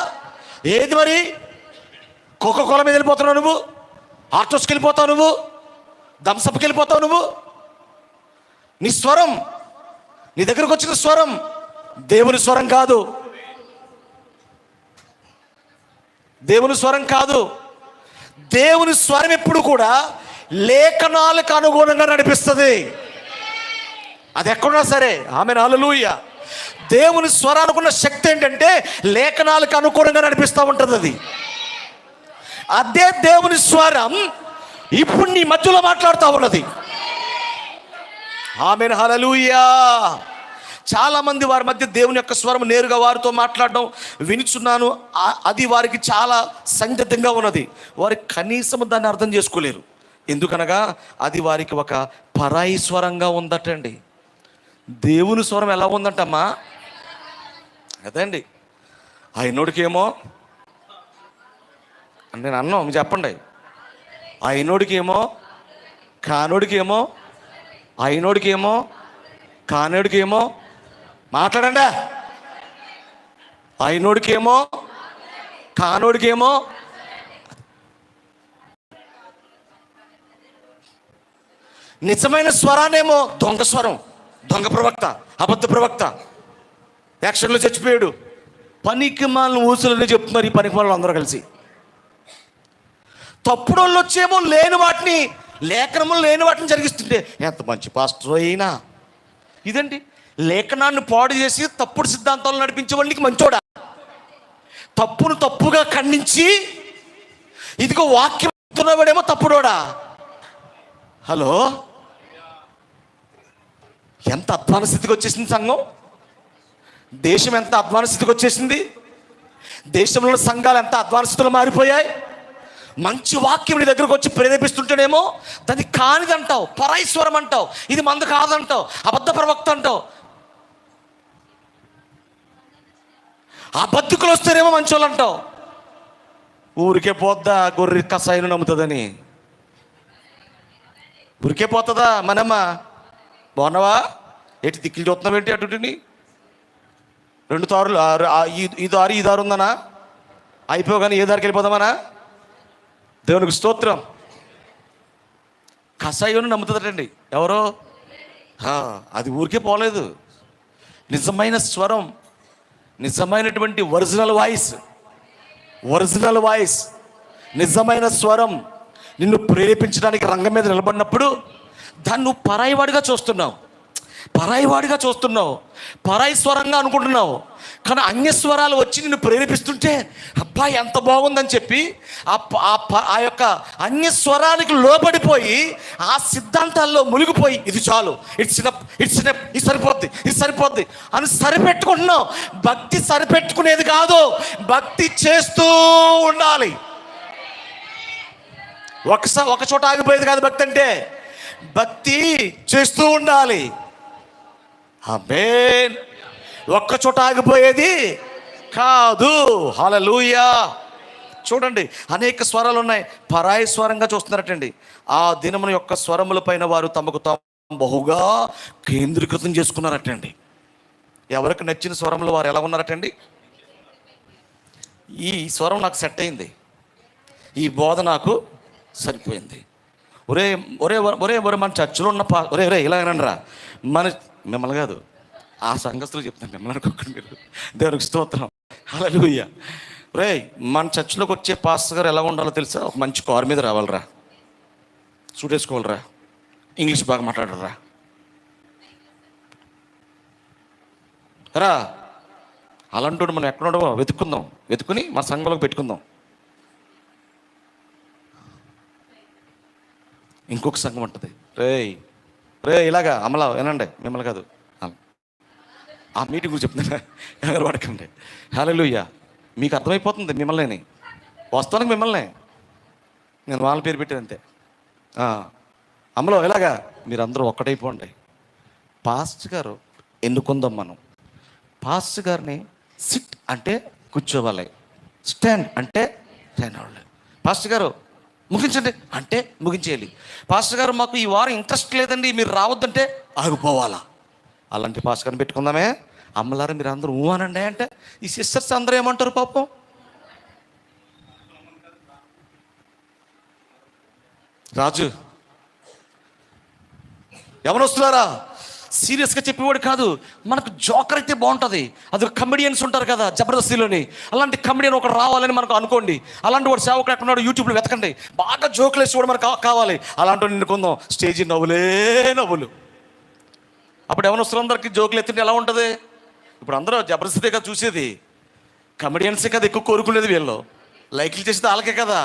ఏది? మరి కోకోకోల మీద వెళ్ళిపోతున్నావు నువ్వు, ఆర్టోస్కి వెళ్ళిపోతావు నువ్వు, థమ్సప్కి వెళ్ళిపోతావు నువ్వు. నీ స్వరం, నీ దగ్గరకు వచ్చిన స్వరం దేవుని స్వరం కాదు, దేవుని స్వరం కాదు. దేవుని స్వరం ఎప్పుడు కూడా లేఖనాలకు అనుగుణంగా నడిపిస్తుంది. అది ఎక్కడున్నా సరే. ఆమేన్, హల్లెలూయా. దేవుని స్వరానికి ఉన్న శక్తి ఏంటంటే లేఖనాలకు అనుగుణంగా నడిపిస్తూ ఉంటుంది. అదే దేవుని స్వరం ఇప్పుడు నీ మధ్యలో మాట్లాడుతూ ఉన్నది. ఆమేన్, హల్లెలూయా. చాలా మంది వారి మధ్య దేవుని యొక్క స్వరం నేరుగా వారితో మాట్లాడడం వినుచున్నాను. అది వారికి చాలా సందిగ్ధంగా ఉన్నది. వారికి కనీసం దాన్ని అర్థం చేసుకోలేరు. ఎందుకనగా అది వారికి ఒక పరాయి స్వరంగా ఉందటండి. దేవుని స్వరం ఎలా ఉందంటమ్మా? అదండి. అయినోడికేమో నేను అన్నాం, మీరు చెప్పండి. అయినోడికేమో, కానోడికేమో, అయినోడికేమో, కానోడికేమో, మాట్లాడండి. అయినోడికేమో, కానోడికేమో. నిజమైన స్వరానేమో దొంగ స్వరం, దొంగ ప్రవక్త, అబద్ధ ప్రవక్త, యాక్షన్లో చచ్చిపోయాడు. పనికి మాలను ఊసులని చెప్తున్నారు ఈ పనికి మాలను అందరూ కలిసి. తప్పుడు వాళ్ళు వచ్చేమో లేని వాటిని, లేఖనములు లేని వాటిని జరిగిస్తుంటే ఎంత మంచి పాస్టర్ అయినా. ఇదండి లేఖనాన్ని పాడు చేసి తప్పుడు సిద్ధాంతాలు నడిపించే వాళ్ళకి మంచోడా? తప్పును తప్పుగా ఖండించి ఇదిగో వాక్యం చెప్తున్నవాడేమో తప్పుడోడా? హలో, ఎంత అధ్వాన స్థితికి వచ్చేసింది సంఘం. దేశం ఎంత అధ్వాన స్థితికి వచ్చేసింది. దేశంలో సంఘాలు ఎంత అధ్వాన స్థితిలో మారిపోయాయి. మంచి వాక్యం నీ దగ్గరకు వచ్చి ప్రేరేపిస్తుంటేనేమో దాన్ని కానిదంటావు, పరాయిస్వరం అంటావు, ఇది మందు కాదంటావు, అబద్ధ ప్రవక్త అంటావు. అబద్ధికులు వస్తేనేమో మంచోళ్ళు అంటావు. ఊరికే పోద్దా గొర్రె కషాయం నమ్ముతుందని? ఊరికే పోతుందా? మనమ్మ బాగున్నావా? ఏంటి దిక్కులు చూస్తున్నావు ఏంటి? అటుని 2 దారులు, ఈ దారి ఉందనా? అయిపోగానే ఏ దారికి వెళ్ళిపోదామనా? దేవునికి స్తోత్రం. కషాయం నమ్ముతుందటండి ఎవరో. అది ఊరికే పోలేదు. నిజమైన స్వరం, నిజమైనటువంటి ఒరిజినల్ వాయిస్, నిజమైన స్వరం నిన్ను ప్రేరేపించడానికి రంగం మీద నిలబడినప్పుడు దాన్ని నువ్వు పరాయివాడిగా చూస్తున్నావు, పరాయి స్వరంగా అనుకుంటున్నావు. కానీ అన్యస్వరాలు వచ్చి నిన్ను ప్రేరేపిస్తుంటే అబ్బా ఎంత బాగుందని చెప్పి ఆ యొక్క అన్యస్వరానికి లోబడిపోయి ఆ సిద్ధాంతాల్లో మునిగిపోయి ఇది చాలు, ఇది సరిపోద్ది అని సరిపెట్టుకుంటున్నావు. భక్తి సరిపెట్టుకునేది కాదు, భక్తి చేస్తూ ఉండాలి. ఒక చోట ఆగిపోయేది కాదు భక్తి అంటే. భక్తి చేస్తూ ఉండాలి. ఆమేన్. ఒక్క చోట ఆగిపోయేది కాదు. హల్లెలూయా. చూడండి, అనేక స్వరాలు ఉన్నాయి. పరాయి స్వరంగా చూస్తున్నారటండి. ఆ దినమున యొక్క స్వరముల పైన వారు తమకు తాము బహుగా కేంద్రీకృతం చేసుకున్నారటండి. ఎవరికి నచ్చిన స్వరంలో వారు ఎలా ఉన్నారటండి? ఈ స్వరం నాకు సెట్ అయింది, ఈ బోధ నాకు సరిపోయింది. ఒరే ఒరే ఒరే ఒరే మన చర్చిలో ఉన్న ఒరే ఇలాగనరా మిమ్మల్ని కాదు, ఆ సంఘస్థులు చెప్తాను, మిమ్మల్ని అనుకోకండి మీరు. దేవునికి స్తోత్రం. హల్లెలూయా. రే మన చర్చిలోకి వచ్చే పాస్టర్ గారు ఎలా ఉండాలో తెలుసా? ఒక మంచి కారు మీద రావాలరా, సూట్ వేసుకోవాలరా, ఇంగ్లీష్ బాగా మాట్లాడరా రా. అలాంటి మనం ఎక్కడుండో వెతుకుని మన సంఘంలోకి పెట్టుకుందాం. ఇంకొక సంఘం ఉంటుంది, రే ఇలాగా అమలా వినండి, మిమ్మల్ని కాదు, ఆ మీటింగ్ గురించి చెప్తున్నా, ఎవరు పడకండి. హల్లెలూయా. మీకు అర్థమైపోతుంది మిమ్మల్ని, వస్తానికి మిమ్మల్ని నేను వాళ్ళ పేరు పెట్టాను అంతే. అమ్మలో ఎలాగా మీరందరూ ఒక్కటైపోండి. పాస్టర్ గారు ఎన్నుకుందాం మనం. పాస్టర్ గారిని సిట్ అంటే కూర్చోవాలి, స్టాండ్ అంటే స్టాండ్ అవ్వాలి. పాస్టర్ గారు ముగించండి అంటే ముగించేయాలి. పాస్టర్ గారు మాకు ఈ వారం ఇంట్రెస్ట్ లేదండి మీరు రావద్దంటే ఆగిపోవాలా. అలాంటి పాస్టర్ గారిని పెట్టుకుందామే. అమ్మలారా మీరు అందరూ అనండి అంటే ఈ సిస్టర్స్ అందరూ ఏమంటారు పాపం? రాజు ఎవరు వస్తున్నారా? సీరియస్గా చెప్పేవాడు కాదు. మనకు జోకర్ అయితే బాగుంటుంది. అది కమెడియన్స్ ఉంటారు కదా జబర్దస్తిలోని, అలాంటి కమెడియన్ ఒకటి రావాలని మనకు అనుకోండి. అలాంటి వాడు సేవకుడు ఎక్కడున్నాడు యూట్యూబ్లో వెతకండి. బాగా జోకులు వేసి మనకు కావాలి. అలాంటి నిన్ను కొందాం. స్టేజీ నవ్వులే నవ్వులు. అప్పుడు ఎవరు వస్తులందరికీ జోకులు ఎత్తుంటే ఎలా ఉంటుంది? ఇప్పుడు అందరూ జబర్దస్తిగా కదా చూసేది, కమెడియన్సే కదా ఎక్కువ కోరుకునేది. వీళ్ళు లైక్లు చేసేది వాళ్ళకే కదా.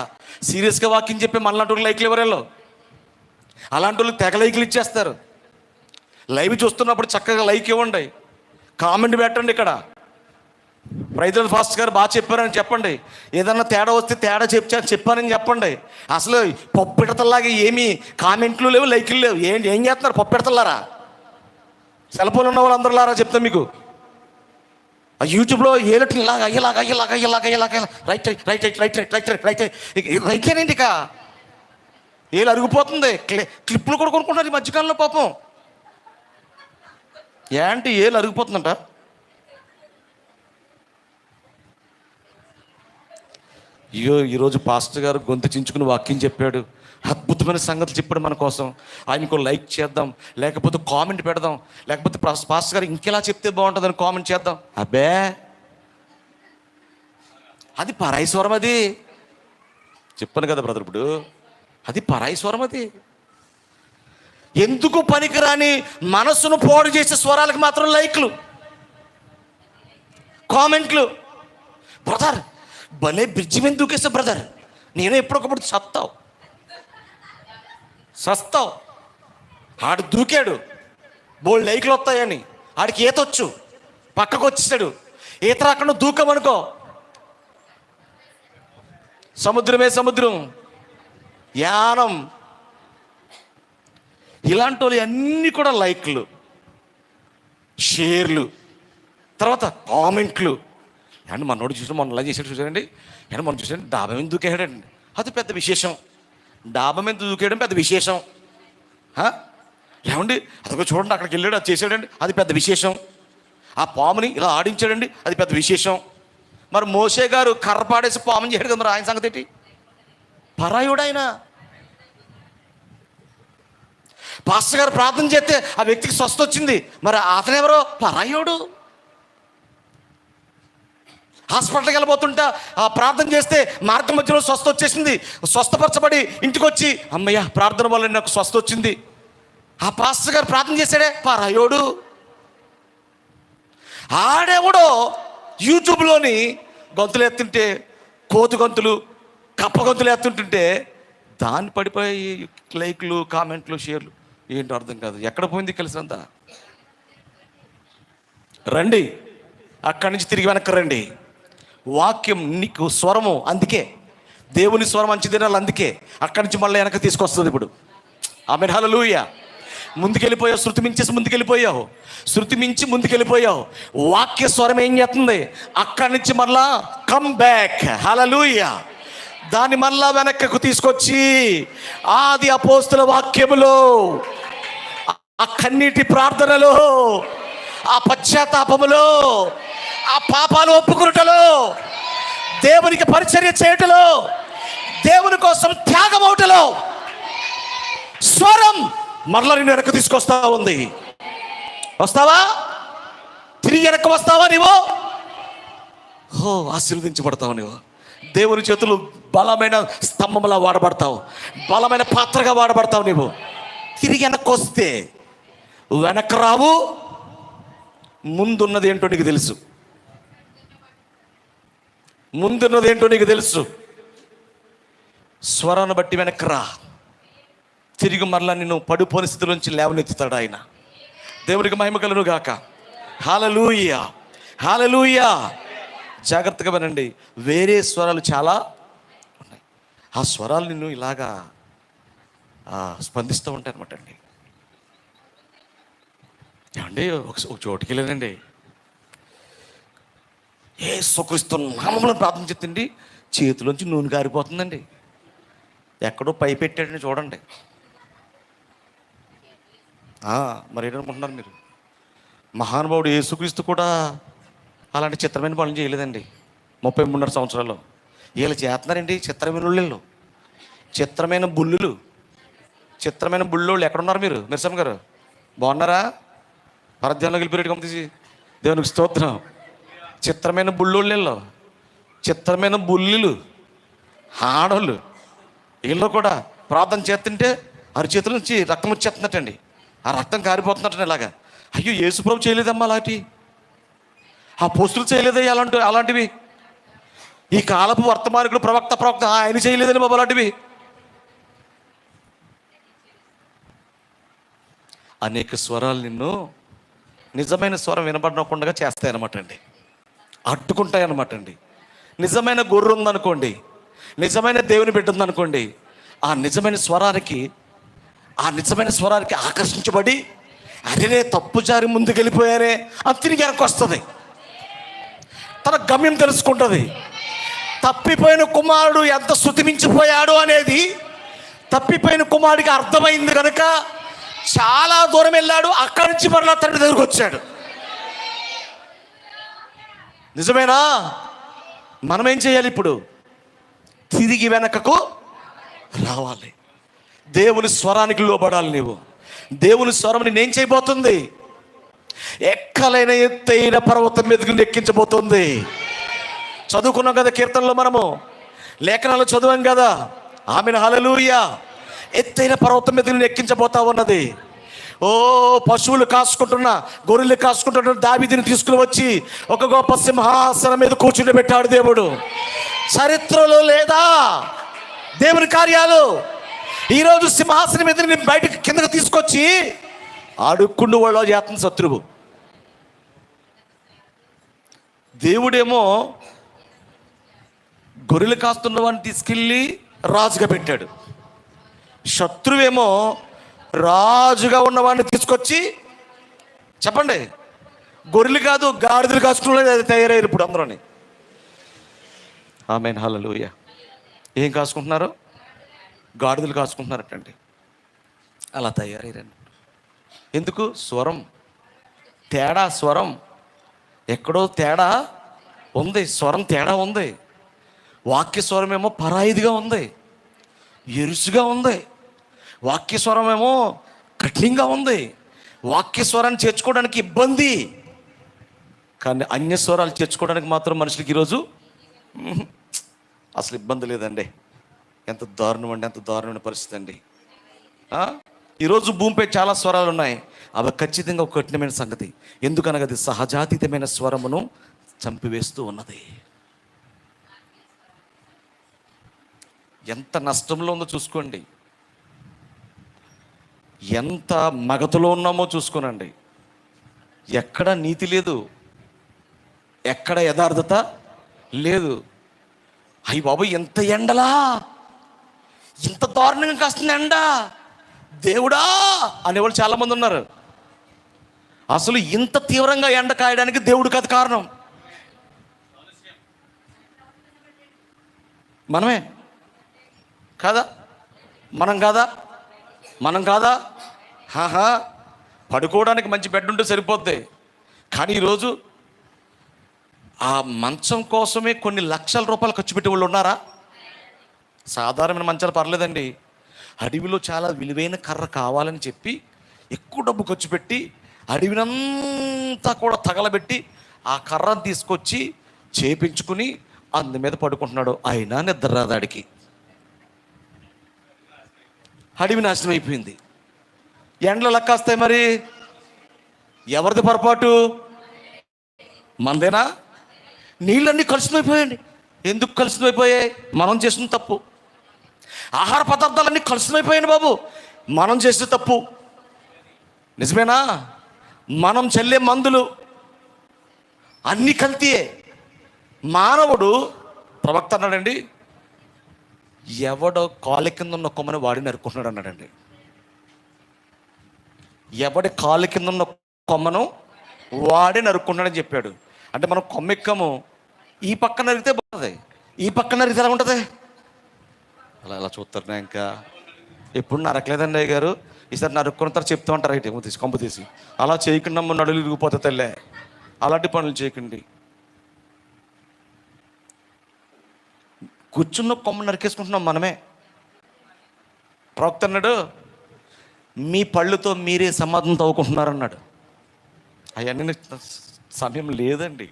సీరియస్గా వాక్యం చెప్పి మనలాంటి వాళ్ళు లైక్లు ఎవరు? వీళ్ళు అలాంటి వాళ్ళు తెగ లైక్లు ఇచ్చేస్తారు. లైవ్ చూస్తున్నప్పుడు చక్కగా లైక్ ఇవ్వండి, కామెంట్ పెట్టండి. ఇక్కడ ప్రైజ్లార్డ్ ఫాస్ట్ గారు బాగా చెప్పారని చెప్పండి. ఏదన్నా తేడా వస్తే తేడా చెప్పానని చెప్పండి. అసలు పప్పెడతల్లాగా ఏమీ కామెంట్లు లేవు, లైక్లు లేవు. ఏం చేస్తున్నారు? పప్పెడతల్లారా, సెల్ ఫోన్ ఉన్న వాళ్ళందరిలారా చెప్తాను మీకు. ఆ యూట్యూబ్లో ఏలటి ఇలాగా ఇలాగా ఇలాగా ఇలాగా ఇలాగా right right right right right right right right రైట్లేనండి. ఇక ఏలు అరిగిపోతుంది. క్లిప్పులు కూడా కొనుక్కుంటారు ఈ మధ్యకాలంలో పాపం. ఏంటి ఏలు అరిగిపోతుందంట? ఈరోజు పాస్టర్ గారు గొంతు చించుకుని వాక్యం చెప్పాడు. అద్భుతమైన సంగతులు చెప్పాడు మన కోసం. ఆయనకు లైక్ చేద్దాం, లేకపోతే కామెంట్ పెడదాం, లేకపోతే పాస్టర్ గారు ఇంకెలా చెప్తే బాగుంటుందని కామెంట్ చేద్దాం. అబ్బే, అది పరాయి స్వరం. అది చెప్పాను కదా బ్రదర్, ఇప్పుడు అది పరాయి స్వరం. అది ఎందుకు పనికిరాని మనసును పాడు చేసే స్వరాలకు మాత్రం లైక్లు, కామెంట్లు. బ్రదర్ భలే బ్రిడ్జి మీద దూకేస్తా బ్రదర్, నేను ఎప్పుడొకప్పుడు సస్తావు. ఆడు దూకాడు, బోల్డ్ లైక్లు వస్తాయని. ఆడికి ఈతొచ్చు, పక్కకు వచ్చేసాడు. ఈత రాకుండా దూకమనుకో, సముద్రమే సముద్రం, యానం. ఇలాంటి వాళ్ళు అన్నీ కూడా లైక్లు, షేర్లు, తర్వాత కామెంట్లు. అండ్ మనోడు చూసిన మొన్న ఎలా చేసాడు చూసాడండి. అండ్ మనం చూసాడు డాబా మీద దూకేయడండి, అది పెద్ద విశేషం. డాబా మీద దూకేయడం పెద్ద విశేషం. ఏమండి అదొక చూడండి, అక్కడికి వెళ్ళాడు, అది చేసాడండి, అది పెద్ద విశేషం. ఆ పాముని ఇలా ఆడించాడండి, అది పెద్ద విశేషం. మరి మోషే గారు కర్ర పాడేసి పాముని చేయడు కదా, మరి ఆయన సంగతి ఏంటి? పరాయుడు ఆయన. పాస్టర్ గారు ప్రార్థన చేస్తే ఆ వ్యక్తికి స్వస్థ వచ్చింది, మరి అతనెవరో పరాయుడు. హాస్పిటల్కి వెళ్ళబోతుంటా ఆ ప్రార్థన చేస్తే మార్గం మధ్యలో స్వస్థ వచ్చేసింది. స్వస్థపరచబడి ఇంటికి వచ్చి అమ్మయ్య ప్రార్థన వల్ల నాకు స్వస్థ వచ్చింది. ఆ పాస్టర్ గారు ప్రార్థన చేశాడే పరాయోడు. ఆడెవడో యూట్యూబ్లోని గొంతులు ఎత్తుంటే, కోతి గొంతులు, కప్ప గొంతులు ఎత్తుంటుంటే దాన్ని పడిపోయి లైక్లు, కామెంట్లు, షేర్లు. ఏంటో అర్థం కాదు. ఎక్కడ పోయింది కలిసినంత? రండి, అక్కడి నుంచి తిరిగి వెనక్కి రండి. వాక్యం నీకు స్వరము, అందుకే దేవుని స్వరం మంచి దినాలు, అందుకే అక్కడి నుంచి మళ్ళీ వెనక్కి తీసుకొస్తుంది. ఇప్పుడు ఆమేన్, హల్లెలూయా. ముందుకెళ్ళిపోయావు, శృతి మించేసి ముందుకెళ్ళిపోయావు, శృతి మించి ముందుకెళ్ళిపోయావు. వాక్య స్వరం ఏం చేస్తుంది? అక్కడి నుంచి మళ్ళా కమ్ బ్యాక్, హల్లెలూయా. దాన్ని మళ్ళా వెనక్కు తీసుకొచ్చి ఆది అపోస్తుల వాక్యములో, ఆ కన్నీటి ప్రార్థనలో, ఆ పశ్చాత్తాపములో, ఆ పాపాలు ఒప్పుకున్నటలో, దేవునికి పరిచర్య చేయటలో, దేవుని కోసం త్యాగం అవటలో స్వరం మరలా నిన్ను వెనక్కి తీసుకొస్తా ఉంది. వస్తావా? తిరిగి వెనక్కి వస్తావా? నీవు ఆశీర్వదించబడతావు. నీవు దేవుని చేతులు బలమైన స్తంభంలా వాడబడతావు, బలమైన పాత్రగా వాడబడతావు. నీవు తిరిగి వెనక్కి వస్తే వెనక్కి రావు. ముందున్నది ఏంటో నీకు తెలుసు, ముందున్నది ఏంటో నీకు తెలుసు. స్వరాన్ని బట్టి వెనక్కి రా. తిరిగి మరలా నిన్ను పడిపోని స్థితి నుంచి లేవనెత్తుతాడు ఆయన. దేవునికి మహిమ కలుగును గాక. హల్లెలూయా, హల్లెలూయా. జాగ్రత్తగా వినండి, వేరే స్వరాలు చాలా ఉన్నాయి. ఆ స్వరాలు నిన్ను ఇలాగా స్పందిస్తూ ఉంటాయి అనమాట అండి. ఏమండి ఒక చోటుకి వెళ్ళానండి, యేసుక్రీస్తు నామములో ప్రార్థన చేస్తుంది, చేతిలోంచి నూనె గారిపోతుందండి. ఎక్కడో పై పెట్టాడని చూడండి. మరి ఏంటనుకుంటున్నారు మీరు? మహానుభావుడు యేసుక్రీస్తు కూడా అలాంటి చిత్రమైన పనులు చేయలేదండి 33 సంవత్సరాల్లో. వీళ్ళు చేస్తున్నారండి చిత్రమైన ఉళ్ళిళ్ళు, చిత్రమైన బుల్లులు, చిత్రమైన బుల్లోళ్ళు. ఎక్కడున్నారు మీరు? మిర్సమ్మ గారు బాగున్నారా? పరధ్యానంలోకి వెళ్ళిపోయాడు కంపతీసి. దేవునికి స్తోత్రం. చిత్రమైన బుల్లోళ్ళు, చిత్రమైన బుల్లులు, ఆడోళ్ళు, వీళ్ళు కూడా ప్రార్థన చేస్తుంటే అరిచేతుల నుంచి రక్తం వచ్చేస్తున్నట్టండి. ఆ రక్తం కారిపోతున్నట్టండి. ఇలాగా అయ్యో యేసుప్రభు చేయలేదమ్మా అలాంటి, ఆ పోస్టులు చేయలేదయ్యా అలాంటివి. ఈ కాలపు వర్తమానికుడు ప్రవక్త ఆయన చేయలేదని బాబు అలాంటివి. అనేక స్వరాలు నిన్ను నిజమైన స్వరం వినబడకుండా చేస్తాయన్నమాట అండి, అడ్డుకుంటాయన్నమాట అండి. నిజమైన గొర్రె ఉందనుకోండి, నిజమైన దేవుని బిడ్డ ఉందనుకోండి, ఆ నిజమైన స్వరానికి ఆకర్షించబడి అరే తప్పు జారి ముందుకెళ్ళిపోయారే అని తిరిగి వెనక్కి వస్తుంది. తన గమ్యం తెలుసుకుంటుంది. తప్పిపోయిన కుమారుడు ఎంత శృతిమించిపోయాడు అనేది తప్పిపోయిన కుమారుడికి అర్థమైంది కనుక చాలా దూరం వెళ్ళాడు. అక్కడి నుంచి మరలా తండ్రి దగ్గరకు వచ్చాడు. నిజమేనా? మనం ఏం చేయాలి ఇప్పుడు? తిరిగి వెనకకు రావాలి. దేవుని స్వరానికి లోబడాలి. నీవు దేవుని స్వరం నేనేం చేయబోతుంది? ఎక్కలైన ఎత్తైన పర్వతం మీదకి ఎక్కించబోతుంది. చదువుకున్నాం కదా కీర్తనలో, మనము లేఖనాలు చదివాం కదా. ఆమెను హల్లెలూయా. ఎత్తైన పర్వతం మీద ఎక్కించబోతా ఉన్నది. ఓ పశువులు కాసుకుంటున్న, గొర్రెలు కాసుకుంటున్న దావీదుని తీసుకుని వచ్చి ఒక గొప్ప సింహాసనం మీద కూర్చుని పెట్టాడు దేవుడు. చరిత్రలో లేదా దేవుని కార్యాలు? ఈరోజు సింహాసనం మీద నేను బయటకు కిందకు తీసుకొచ్చి అడుక్కుండు వాళ్ళు చేస్తుంది శత్రువు. దేవుడేమో గొర్రెలు కాస్తున్న వాడిని తీసుకెళ్ళి రాజుగా పెట్టాడు. శత్రువేమో రాజుగా ఉన్నవాడిని తీసుకొచ్చి, చెప్పండి, గొర్రెలు కాదు గాడిదలు కాసుకునే తయారయ్యారు ఇప్పుడు అందరూని. ఆమేన్ హల్లెలూయా. ఏం కాసుకుంటున్నారు? గాడిదలు కాసుకుంటున్నారటండి. అలా తయారయ్యారండి. ఎందుకు? స్వరం తేడా. స్వరం ఎక్కడో తేడా ఉంది. స్వరం తేడా ఉంది. వాక్య స్వరం ఏమో పరాయిదిగా ఉంది, ఎరుసుగా ఉంది. వాక్య స్వరం ఏమో కఠినంగా ఉంది. వాక్య స్వరాన్ని చేర్చుకోవడానికి ఇబ్బంది. కానీ అన్య స్వరాలు చేర్చుకోవడానికి మాత్రం మనుషులకి ఈరోజు అసలు ఇబ్బంది లేదండి. ఎంత దారుణం అండి, ఎంత దారుణమైన పరిస్థితి అండి. ఈరోజు భూమిపై చాలా స్వరాలు ఉన్నాయి. అవి ఖచ్చితంగా ఒక కఠినమైన సంగతి. ఎందుకనగా అది సహజాతీతమైన స్వరమును చంపివేస్తూ ఉన్నది. ఎంత నష్టంలో ఉందో చూసుకోండి. ఎంత మగతలో ఉన్నామో చూసుకోనండి. ఎక్కడ నీతి లేదు, ఎక్కడ యథార్థత లేదు. అయ్యి బాబు ఎంత ఎండలా, ఇంత దారుణంగా కాస్తుంది ఎండ, దేవుడా అనేవాళ్ళు చాలామంది ఉన్నారు. అసలు ఇంత తీవ్రంగా ఎండ కాయడానికి దేవుడు కాదు కారణం, మనమే కాదా? మనం కాదా? పడుకోవడానికి మంచి బెడ్ ఉంటే సరిపోద్ది. కానీ ఈరోజు ఆ మంచం కోసమే కొన్ని లక్షల రూపాయలు ఖర్చు పెట్టే వాళ్ళు ఉన్నారా? సాధారణమైన మంచాలు పర్లేదండి. అడవిలో చాలా విలువైన కర్ర కావాలని చెప్పి ఎక్కువ డబ్బు ఖర్చు పెట్టి అడవినంతా కూడా తగలబెట్టి ఆ కర్రను తీసుకొచ్చి చేపించుకుని అందు మీద పడుకుంటున్నాడు. అయినా నిద్ర రాదాడికి. అడవి నాశనం అయిపోయింది. ఎండలు లెక్కేస్తాయి. మరి ఎవరిది పొరపాటు? మనదేనా? నీళ్ళన్నీ కలుషితమైపోయాయండి. ఎందుకు కలుషితమైపోయాయి? మనం చేసిన తప్పు. ఆహార పదార్థాలన్నీ కలుషితమైపోయాయి బాబు, మనం చేసిన తప్పు. నిజమేనా? మనం చల్లే మందులు అన్నీ కల్తీయే. మానవుడు, ప్రవక్త అన్నాడండి, ఎవడో కాలు కింద ఉన్న కొమ్మని వాడి నరుకుంటున్నాడు అన్నాడండి. ఎవడి కాలు కింద ఉన్న కొమ్మను వాడే నరుక్కుంటాడని చెప్పాడు. అంటే మనం కొమ్మ ఎక్కము, ఈ పక్క నరిగితే బాగుంటుంది, ఈ పక్క నరిగితే ఎలా ఉంటుంది? అలా చూస్తారా? ఇంకా ఎప్పుడు నరకలేదండి అయ్య గారు, ఈసారి నరుక్కున్న తర్వాత చెప్తూ ఉంటారు అయితే కొంప తీసి. అలా చేయకుండా నడులు ఇరిగిపోతే తెల్లే. అలాంటి పనులు చేయకండి. కూర్చున్న కొమ్మ నరికేసుకుంటున్నాం మనమే. ప్రవక్త అన్నాడు, మీ పళ్ళుతో మీరే సమాధం తవ్వుకుంటున్నారన్నాడు. అవన్నీ సమయం లేదండి.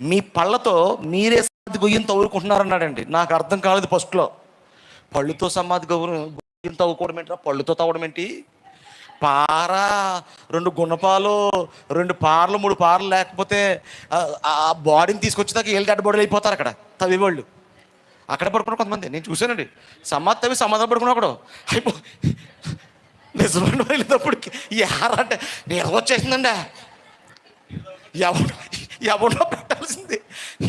మీ పళ్ళతో మీరే సమాధి గొయ్యిని తవ్వుకుంటున్నారన్నాడండి. నాకు అర్థం కాలేదు ఫస్ట్లో. పళ్ళుతో సమాధి గొయ్యిని తవ్వుకోవడం ఏంటి, పళ్ళుతో తవ్వడం ఏంటి? పార 2 గుణపాలు 2 పార్లు 3 పార్లు లేకపోతే ఆ బాడీని తీసుకొచ్చేదాకా ఏళ్ళు గడ్డ బాడీలు అయిపోతారు అక్కడ తవ్వేవాళ్ళు. అక్కడ పడుకున్న కొంతమంది నేను చూశానండి. సమాధి తవ్వి సమాధానం పడుకున్నాడు అయిపో. నిజమైన వెళ్ళేటప్పటికి అంటే నేను వచ్చేసిందండి. ఎవరిలో పెట్టాల్సింది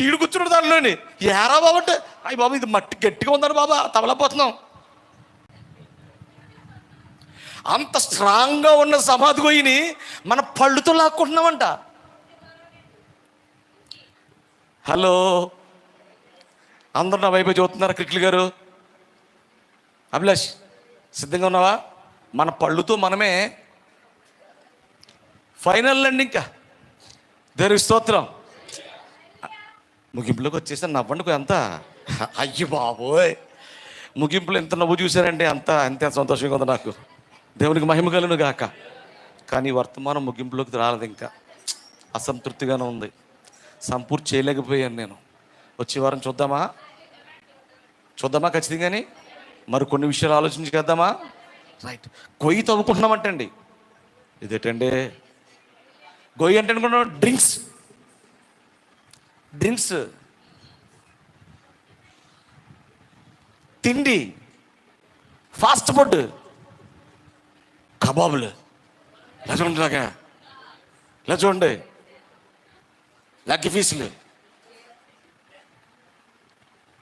ఈడు కూర్చున్నాడు దానిలోని. ఏరా బాబు అంటే అయ్యి బాబు ఇది మట్టి గట్టిగా ఉందని బాబా తవలపోతున్నాం. అంత స్ట్రాంగ్గా ఉన్న సమాధి గొయ్యిని మన పళ్ళుతో లాక్కుంటున్నామంట. హలో, అందరు నా వైపు చూస్తున్నారా? క్రికెట్ గారు, అభిలాష్ సిద్ధంగా ఉన్నావా? మన పళ్ళుతో మనమే ఫైనల్ అండి. ఇంకా దేవునికి స్తోత్రం. ముగింపులోకి వచ్చేసి నవ్వండి ఎంత. అయ్యి బాబోయ్, ముగింపులో ఎంత నవ్వు చూశారండి, అంతే సంతోషంగా ఉంది నాకు. దేవునికి మహిమ కలుగును గాక. కానీ వర్తమానం ముగింపులోకి రాలేదు. ఇంకా అసంతృప్తిగానే ఉంది. సంపూర్తి చేయలేకపోయాను నేను. వచ్చే వారం చూద్దామా ఖచ్చితంగాని. మరి కొన్ని విషయాలు ఆలోచించుకేద్దామా? రైట్. గొయ్యి తవ్వుకుంటున్నామంటే అండి, ఇదేంటండి గొయ్యి అంటే అనుకున్నాం? డ్రింక్స్, తిండి, ఫాస్ట్ ఫుడ్, కబాబులు, ఇలా చూడండి లగ్గి ఫీసులు.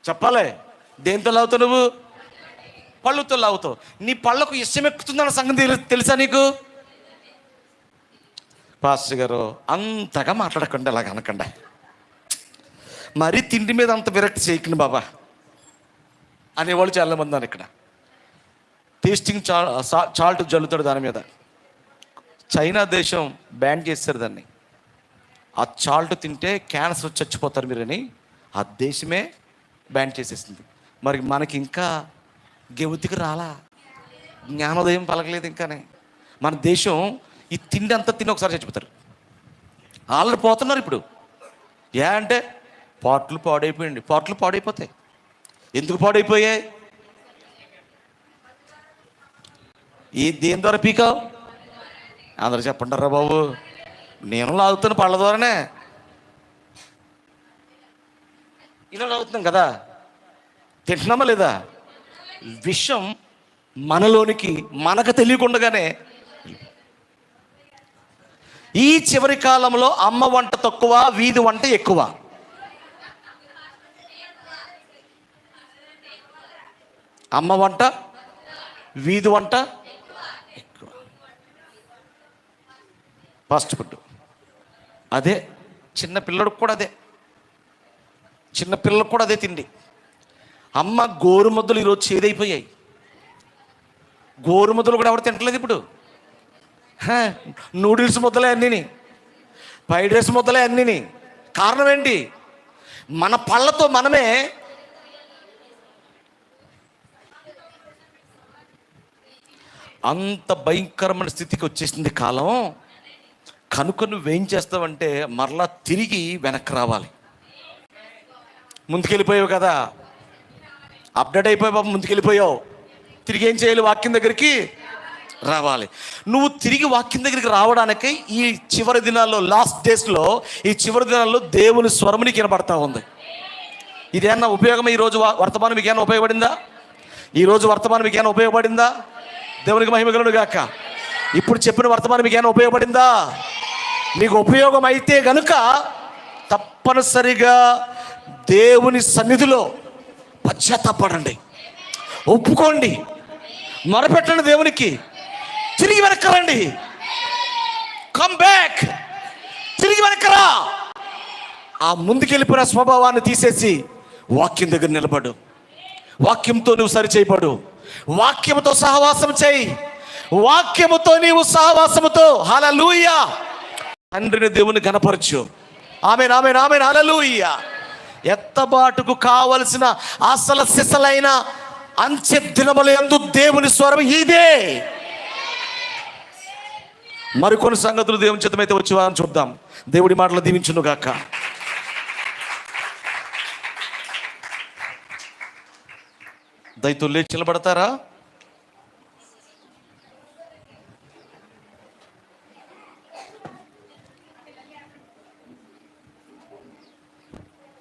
చెప్పాలి, దేంతో లాగుతావు నువ్వు? పళ్ళుతో లాగుతావు. నీ పళ్ళకు ఇష్టం ఎక్కుతుందన్న సంగతి తెలుసా నీకు? పాస్టర్ గారు అంతగా మాట్లాడకండి, అలాగ అనకండి. మరీ తిండి మీద అంత విరక్తి చేయకండి బాబా అనేవాళ్ళు చాలామంది ఉన్నారు ఇక్కడ. టేస్టింగ్ చాల్ట్ జల్లుతాడు దాని మీద. చైనా దేశం బ్యాన్ చేస్తారు దాన్ని. ఆ చాల్ట్ తింటే క్యాన్సర్ చచ్చిపోతారు మీరని ఆ దేశమే బ్యాన్ చేసేసింది. మరి మనకి ఇంకా గెవుతికి రాలా, జ్ఞానోదయం పలకలేదు ఇంకానే. మన దేశం ఈ తిండి అంతా తిని ఒకసారి చచ్చిపోతారు. ఆల్రెడీ పోతున్నారు ఇప్పుడు. అంటే పాటలు పాడైపోతాయి. ఎందుకు పాడైపోయాయి? దేని ద్వారా పీకావు? అందరూ చెప్పంటారా బాబు? నేను లాగుతున్న పళ్ళ ద్వారానే. ఇలా లాగుతున్నాం కదా, తింటున్నామా లేదా? విషం మనలోనికి మనకు తెలియకుండానే. ఈ చివరి కాలంలో అమ్మ వంట తక్కువ, వీధి వంట ఎక్కువ. అమ్మ వంట, వీధి వంట ఎక్కువ. ఫాస్ట్ ఫుడ్ అదే, చిన్న పిల్లలకు కూడా అదే తిండి. అమ్మ గోరుముద్దలు ఈరోజు చేదైపోయాయి. గోరుముద్దలు కూడా ఎవరు తింటలేదు ఇప్పుడు. నూడిల్స్ ముద్దలే అన్నీని, ఫ్రైడ్ రైస్ ముద్దలే అన్నీని. కారణం ఏంటి? మన పళ్ళతో మనమే అంత భయంకరమైన స్థితికి వచ్చేసింది కాలం. కనుక నువ్వేం చేస్తావంటే మరలా తిరిగి వెనక్కి రావాలి. ముందుకెళ్ళిపోయావు కదా, అప్డేట్ అయిపోయావు బాబు, ముందుకెళ్ళిపోయావు. తిరిగి ఏం చేయాలి? వాక్యం దగ్గరికి రావాలి. నువ్వు తిరిగి వాక్యం దగ్గరికి రావడానికి ఈ చివరి దినాల్లో, లాస్ట్ డేస్లో, ఈ చివరి దినాల్లో దేవుని స్వరం నీకు వినపడతా ఉంది. ఇదేమన్నా ఉపయోగం? ఈరోజు వర్తమానం మీకు ఏమైనా ఉపయోగపడిందా? దేవునికి మహిమ కలుగును గాక. ఇప్పుడు చెప్పిన వర్తమానం మీకు ఏమైనా ఉపయోగపడిందా? మీకు ఉపయోగం అయితే గనుక తప్పనిసరిగా దేవుని సన్నిధిలో పశ్చాత్తాపడండి, ఒప్పుకోండి, మొరపెట్టండి దేవునికి. తిరిగి వెనక్కరండి. Come back. తిరిగి వెనకరా. ఆ ముందుకెళ్ళిపోయిన స్వభావాన్ని తీసేసి వాక్యం దగ్గర నిలబడు. వాక్యంతో నువ్వు సరిచేయబడు. వాక్యముతో సహవాసం చేయి. వాక్యముతో నీవు సహవాసముతో హల్లెలూయా తండ్రిని దేవుని ఘనపరచు. ఆమేన్, ఆమేన్, ఆమేన్, హల్లెలూయా. ఎత్తబాటుకు కావలసిన అసలు సిసలైన అంచె దినముల యందు దేవుని స్వరం ఇదే. మరికొన్ని సంగతులు దేవుని చిత్తమైతే వచ్చి వారిని చూద్దాం. దేవుడి మాటలు దీవించును గాక. దయతో లేచి నిలబడతారా?